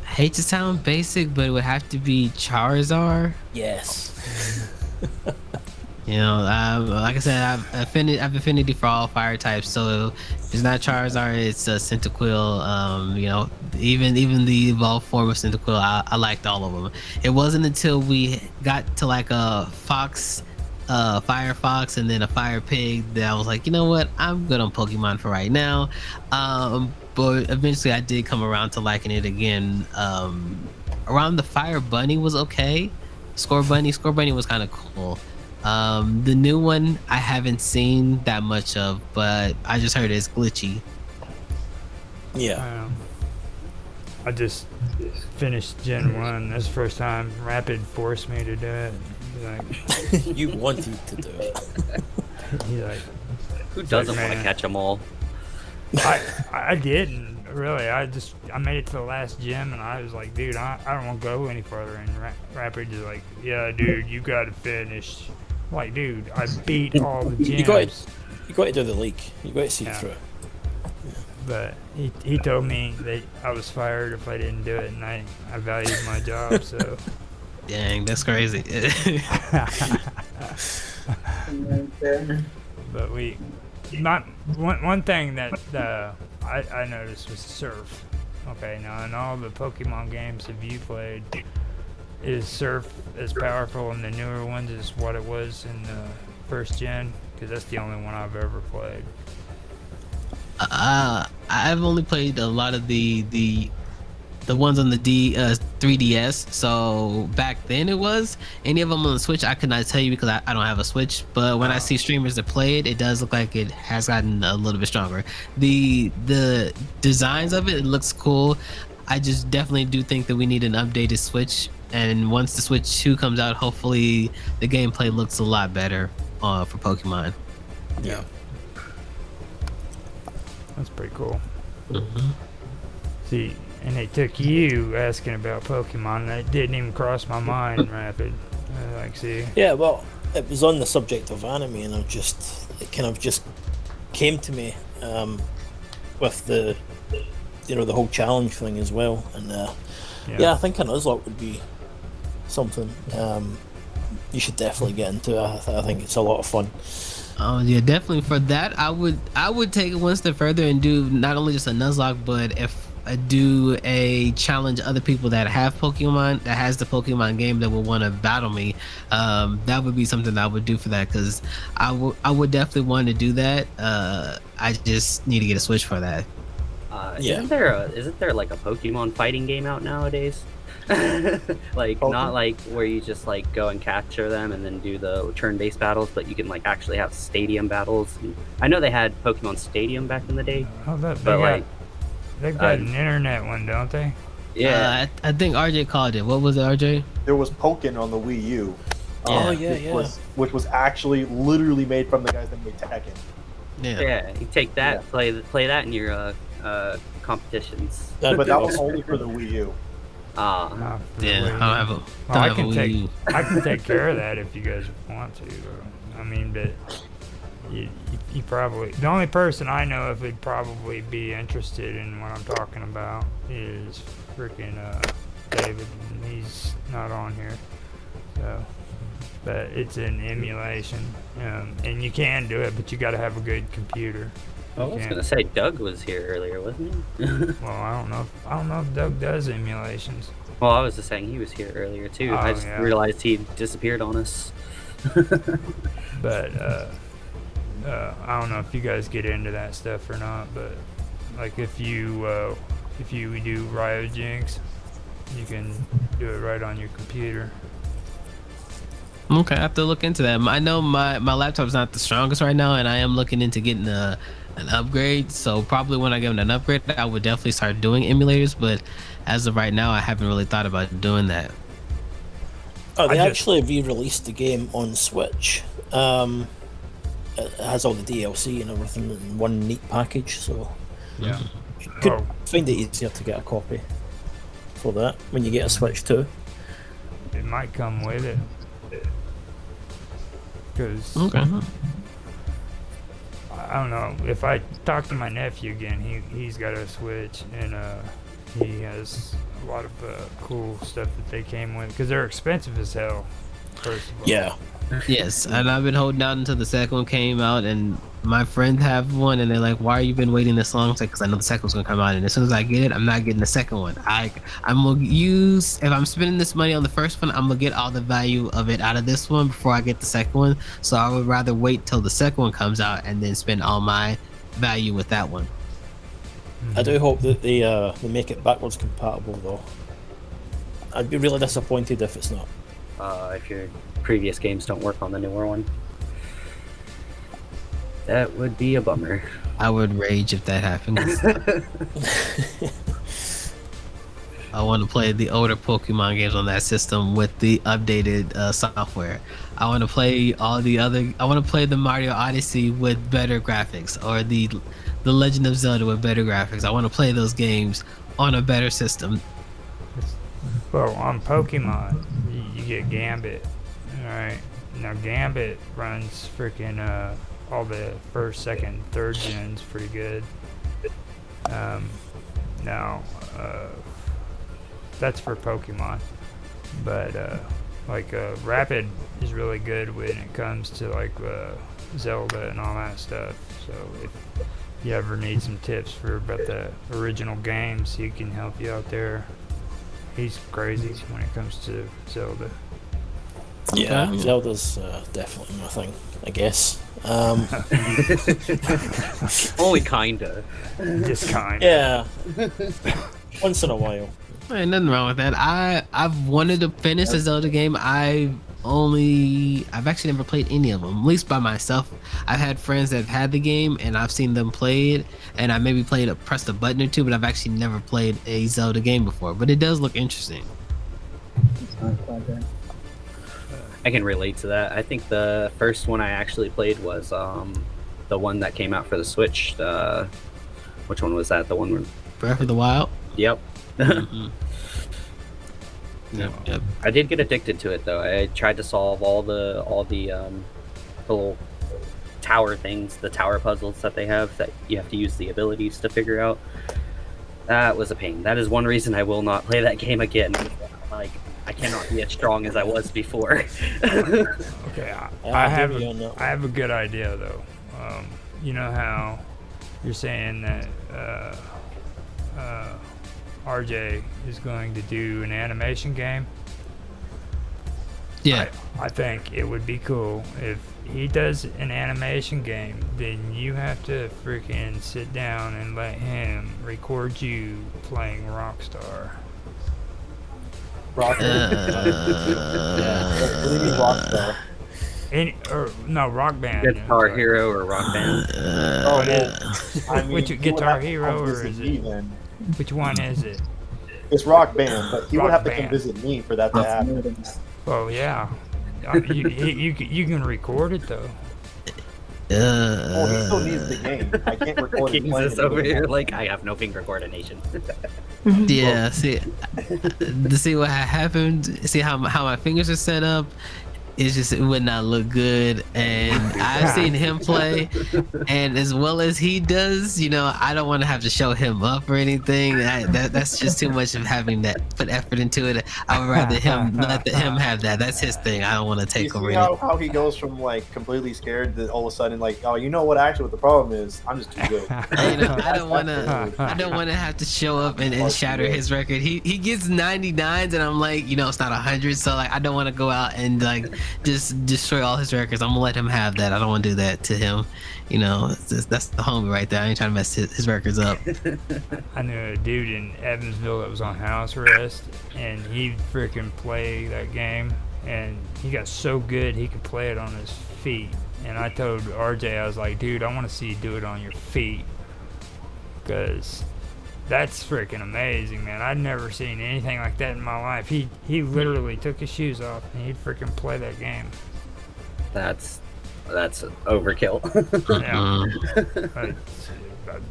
I hate to sound basic, but it would have to be Charizard. Yes. You know, like I said, I've affinity for all fire types. So if it's not Charizard, it's Cyndaquil. You know, even the evolved form of Cyndaquil, I liked all of them. It wasn't until we got to like a fox, fire fox, and then a fire pig that I was like, you know what, I'm good on Pokemon for right now. But eventually, I did come around to liking it again. Around the fire bunny was okay. Score bunny was kind of cool. The new one I haven't seen that much of, but I just heard it's glitchy. Yeah. I just finished Gen 1. That's the first time Rapid forced me to do it. Like, You wanted to do it. he like, Who doesn't want to man. catch them all? I didn't really. I made it to the last gym, and I was like, dude, I don't want to go any further. And Rapid is like, yeah, dude, you got to finish. I'm like, dude, I beat all the gyms. You got to do the league. You got to see Yeah. through it. But he told me that I was fired if I didn't do it, and I valued my job, so. Dang, that's crazy. But one thing that I noticed was surf. Okay, now in all the Pokemon games have you played, is surf as powerful in the newer ones as what it was in the first gen? Because that's the only one I've ever played. I've only played a lot of the ones on the 3DS. So back then it was. Any of them on the Switch, I could not tell you because I don't have a Switch. But when I see streamers that play it, it does look like it has gotten a little bit stronger. The designs of it looks cool. I just definitely do think that we need an updated Switch. And once the Switch 2 comes out, hopefully the gameplay looks a lot better for Pokemon. Yeah. That's pretty cool. See, and it took you asking about Pokemon. That didn't even cross my mind, Rapid. See. Yeah, well, it was on the subject of anime, and it kind of just came to me with the whole challenge thing as well. And I think a Nuzlocke would be something you should definitely get into. I think it's a lot of fun. Oh yeah, definitely for that. I would take it one step further and do not only just a Nuzlocke, but if I do a challenge other people that have Pokemon, that has the Pokemon game, that will want to battle me, that would be something that I would do for that, because I would definitely want to do that. I just need to get a Switch for that. Isn't there like a Pokemon fighting game out nowadays? Like not like where you just like go and capture them and then do the turn-based battles, but you can like actually have stadium battles. And I know they had Pokemon Stadium back in the day, They've got an internet one, don't they? yeah. I think RJ called it. What was it, RJ? There was Pokken on the Wii U. Which was actually literally made from the guys that made Tekken. Yeah, you take that, play that in your competitions. But that was only for the Wii U. Not for the Yeah, Wii U. I don't have a Wii U. I can take care of that if you guys want to. I mean, but you probably, the only person I know if would probably be interested in what I'm talking about is freaking David, and he's not on here. So, but it's an emulation, and you can do it, but you got to have a good computer. I was gonna say Doug was here earlier, wasn't he? Well, I don't know if Doug does emulations. Well, I was just saying he was here earlier too. I just realized he disappeared on us. But I don't know if you guys get into that stuff or not. But like if you do Ryojinx, you can do it right on your computer. Okay, I have to look into that. I know my laptop's not the strongest right now, and I am looking into getting a an upgrade. So probably when I get an upgrade, I would definitely start doing emulators. But as of right now, I haven't really thought about doing that. Oh, they I just- actually re-released the game on Switch. It has all the DLC and everything in one neat package, so Yeah. you could Oh, find it easier to get a copy for that when you get a Switch too. it might come with it. Because Okay. I don't know. If I talk to my nephew again, he's got a Switch and he has a lot of cool stuff that they came with because they're expensive as hell. First of all. Yeah. Yes, and I've been holding out until the second one came out, and my friends have one, and they're like, "Why are you been waiting this long?" It's like, "Cause I know the second one's gonna come out, and as soon as I get it, I'm not getting the second one. I'm gonna use if I'm spending this money on the first one, I'm gonna get all the value of it out of this one before I get the second one. So I would rather wait till the second one comes out and then spend all my value with that one." I do hope that they make it backwards compatible though. I'd be really disappointed if it's not. If your previous games don't work on the newer one, that would be a bummer. I would rage if that happened. I want to play the older Pokemon games on that system with the updated software. I want to play all the other. I want to play the Mario Odyssey with better graphics, or the Legend of Zelda with better graphics. I want to play those games on a better system. Well, on Pokemon, you get Gambit. Alright. Now, Gambit runs freaking all the first, second, third gens pretty good. Now, that's for Pokemon. But, Rapid is really good when it comes to, Zelda and all that stuff. So, if you ever need some tips about the original games, he can help you out there. He's crazy when it comes to Zelda. Yeah, Okay. Zelda's definitely my thing, I guess. Only kinda. Just kind. Yeah, once in a while. Ain't nothing wrong with that. I've wanted to finish a Zelda game. I've actually never played any of them, at least by myself. I've had friends that have had the game and I've seen them play it, and I maybe pressed a button or two, but I've actually never played a Zelda game before. But it does look interesting. I can relate to that. I think the first one I actually played was the one that came out for the Switch. Which one was that? The one where... Breath of the Wild. Yep. Mhm. Yep. I did get addicted to it though. I tried to solve all the little tower things, the tower puzzles that they have that you have to use the abilities to figure out. That was a pain. That is one reason I will not play that game again. Like, I cannot be as strong as I was before. Okay, I have hear you on that. I have a good idea though. You know how you're saying that RJ is going to do an animation game? Yeah. I think it would be cool if he does an animation game, then you have to freaking sit down and let him record you playing Rockstar. Rockstar. Yeah. What do you mean Rockstar? Rock Band. Guitar Hero or Rock Band. Oh, well, I mean, Which he would Guitar have to Hero come or visit is me it? then. Which one is it? It's Rock Band, but he would Rock have to Band. come visit me for that to happen. Well, yeah. You can record it though. Oh, he still needs the game. I can't record it. Kings is over here like, I have no finger coordination. Yeah, see to see what happened, see how my fingers are set up. It's just, it would not look good, and I've seen him play, and as well as he does, I don't want to have to show him up or anything. That's just too much of having that put effort into it. I would rather him him have that. That's his thing. I don't want to You take over see it. how he goes from like completely scared to all of a sudden like, oh, you know what? Actually, what the problem is, I'm just too good. I don't want to have to show up and shatter his record. He gets 99s, and I'm like, it's not 100, so like I don't want to go out and like just destroy all his records. I'm gonna let him have that. I don't want to do that to him. That's the homie right there. I ain't trying to mess his records up. I knew a dude in Evansville that was on house arrest, and he'd freaking play that game, and he got so good he could play it on his feet. and I told RJ, I was like, dude, I want to see you do it on your feet, because that's freaking amazing, man. I'd never seen anything like that in my life. He literally took his shoes off and he'd freaking play that game. That's overkill.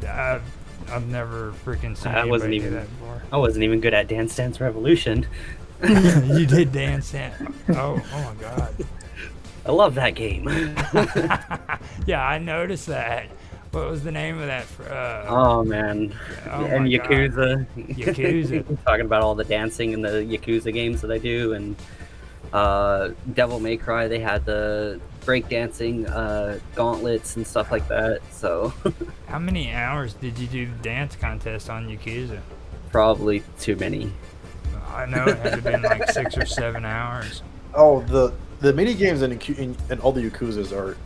Yeah. I've never freaking seen I wasn't anybody do even that before. I wasn't even good at Dance Dance Revolution. You did Dance Dance. Oh my God. I love that game. Yeah, I noticed that. What was the name of that? Oh man. Oh And my Yakuza. God. Yakuza. Talking about all the dancing in the Yakuza games that I do, and Devil May Cry, they had the breakdancing gauntlets and stuff like that. So How many hours did you do the dance contest on Yakuza? probably too many. I know it had to been like 6 or 7 hours. Oh, the mini games in all the Yakuzas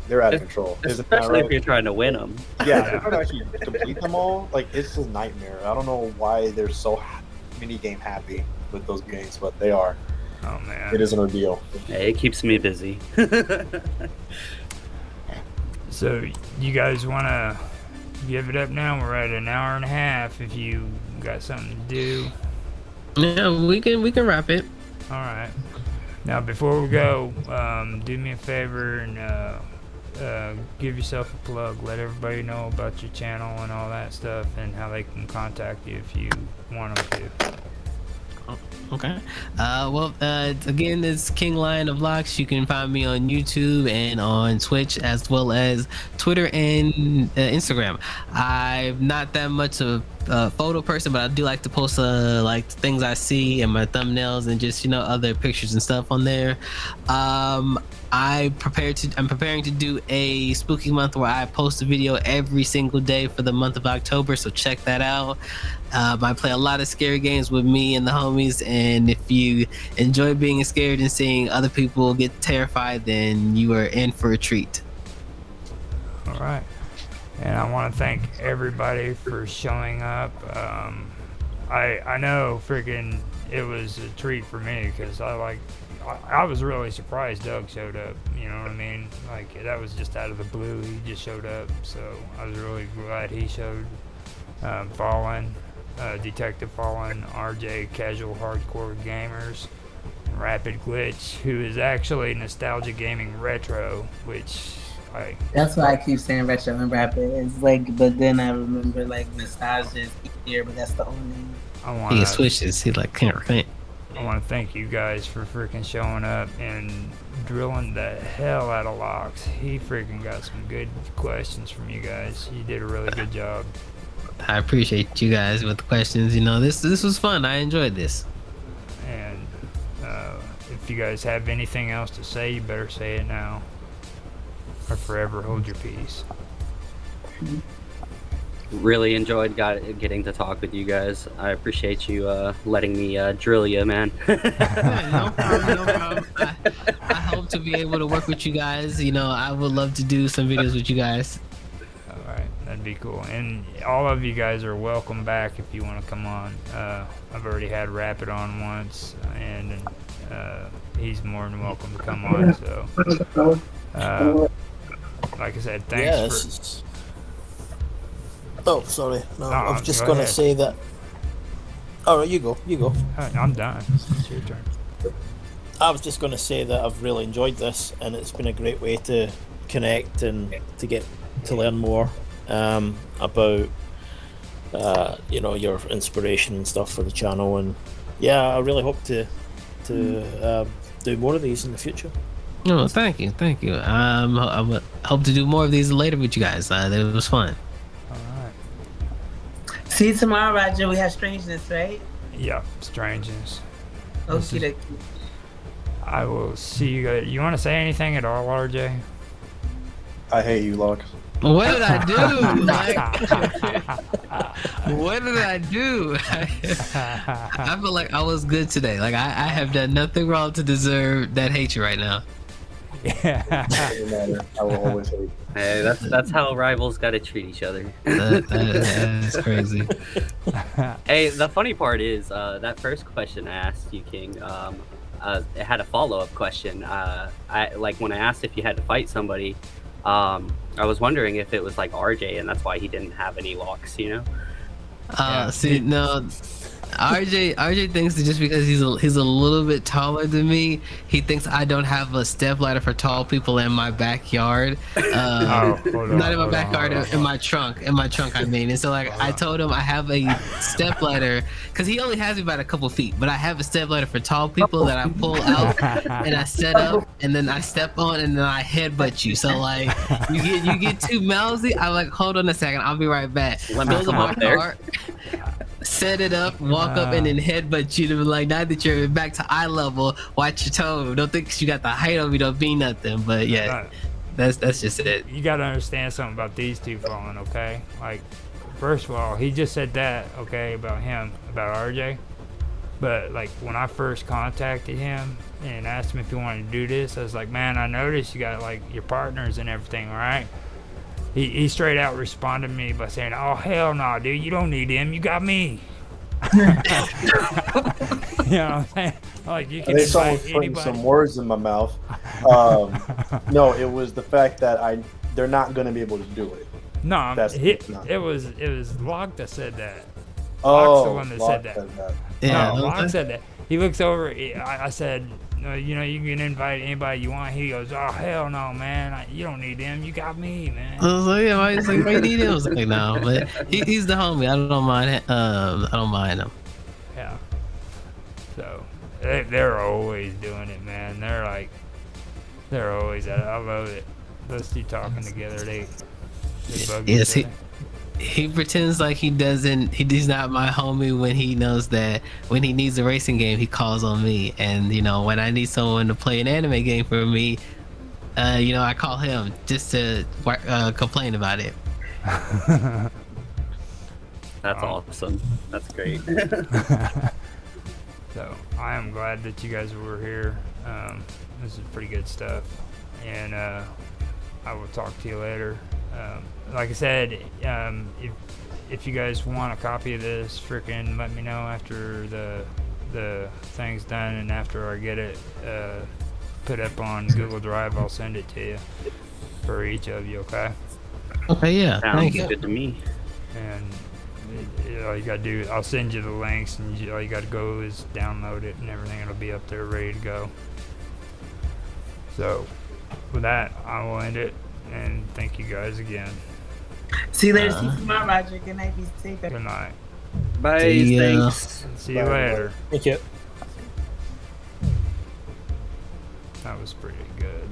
they're out of control. Isn't that Especially if right? you're trying to win them. Yeah, if you're trying to actually complete them all, like it's a nightmare. I don't know why they're so mini game happy with those games, but they are. Oh man. It is an ordeal. Hey, it keeps me busy. So you guys want to give it up now? We're at an hour and a half. If you got something to do. Yeah, we can wrap it. All right. Now, before we go, do me a favor and give yourself a plug. Let everybody know about your channel and all that stuff, and how they can contact you if you want them to. Okay. Again, it's KingLoinoflocs. You can find me on YouTube and on Twitch, as well as Twitter and Instagram. I'm not that much of a photo person, but I do like to post like things I see and my thumbnails and just other pictures and stuff on there. I'm preparing to do a spooky month where I post a video every single day for the month of October, so check that out. I play a lot of scary games with me and the homies, and if you enjoy being scared and seeing other people get terrified, then you are in for a treat. All right. And I want to thank everybody for showing up. I know freaking it was a treat for me, because I was really surprised Doug showed up. You know what I mean? Like, that was just out of the blue. He just showed up. So I was really glad he showed. Fallen, Detective Fallen, RJ, Casual Hardcore Gamers, Rapid Glitch, who is actually Nostalgia Gaming Retro, which That's why I keep saying retro and rapid. It's like, but then I remember like nostalgia is easier, but that's the only. He switches. He like can't repent. I want to thank you guys for freaking showing up and drilling the hell out of Locks. He freaking got some good questions from you guys. You did a really good job. I appreciate you guys with the questions. This was fun. I enjoyed this. And if you guys have anything else to say, you better say it now, or forever hold your peace. Really enjoyed getting to talk with you guys. I appreciate you letting me drill you, man. No problem. I hope to be able to work with you guys. I would love to do some videos with you guys. All right, that'd be cool. And all of you guys are welcome back if you want to come on. I've already had Rapid on once, and he's more than welcome to come on. So, like I said, thanks Oh, sorry. No, I was just go going to ahead. say that. All right, you go. I'm done. It's your turn. I was just going to say that I've really enjoyed this, and it's been a great way to connect and to get to learn more about your inspiration and stuff for the channel. And yeah, I really hope to do more of these in the future. Oh, thank you. I would hope to do more of these later with you guys. It was fun. All right. See you tomorrow, Roger. We have strangeness, right? Yeah, strangeness. Okie dokie. I will see you guys. You want to say anything at all, RJ? I hate you, Locke. What did I do? What did I do? I feel like I was good today. Like I have done nothing wrong to deserve that hatred right now. Yeah. Doesn't matter. I will always hate you. Hey, that's how rivals got to treat each other. That's crazy. Hey, the funny part is that first question I asked you, King. it had a follow-up question. I like when I asked if you had to fight somebody, I was wondering if it was like RJ, and that's why he didn't have any locks. You know? Yeah. See, no, RJ thinks that just because he's a little bit taller than me, he thinks I don't have a step ladder for tall people in my backyard. Hold on, Not in my hold on, backyard, hold on. in my trunk. In my trunk, I mean. And so like I told him I have a step ladder because he only has me about a couple feet, but I have a step ladder for tall people that I pull out and I set up and then I step on and then I headbutt you. So like you get too mousy. I'm like, hold on a second, I'll be right back. Let me Go to come my up there. car, set it up, walk up, and then headbutt you to be like, now that you're back to eye level, watch your toe. Don't think 'cause you got the height on me don't mean nothing. But yeah, that's just it. You gotta understand something about these two falling, okay? Like, first of all, he just said that, okay, about him, about RJ. But like when I first contacted him and asked him if he wanted to do this, I was like, man, I noticed you got like your partners and everything, right? He straight out responded to me by saying, oh hell no, dude, you don't need him, you got me. You know what I'm saying? Like you I can think someone's invite putting anybody. some words in my mouth. No, it was the fact that they're not going to be able to do it. No, That's not. it was Locke that said that. Oh, Locke's the one that Locke said that. Yeah, No, Locke said that. He looks over. I said, no, you know, you can invite anybody you want. He goes, oh hell no, man, you don't need them. You got me, man. I was like, yeah, why? He's like, why you need him? I was like, no, but he's the homie. I don't mind it. I don't mind him. Yeah. So they're always doing it, man. They're always at it. I love it. Those two talking together, they bug Yes, each other. he pretends like he doesn't. He's not my homie when he knows that when he needs a racing game, he calls on me. And you know, when I need someone to play an anime game for me, you know, I call him just to complain about it. That's awesome. That's great. So I am glad that you guys were here. This is pretty good stuff, and I will talk to you later. Like I said, if you guys want a copy of this, freaking let me know after the thing's done, and after I get it put up on Google Drive, I'll send it to you for each of you. Okay? Okay, yeah, thank Sounds you. good to me. And all you gotta do, I'll send you the links, and all you gotta go is download it and everything. It'll be up there ready to go. So with that, I will end it, and thank you guys again. See you later. See you tomorrow, Roger. Good night. Be safe. Good night. Bye. See ya. Thanks. See you Bye, later. Thank you. That was pretty good.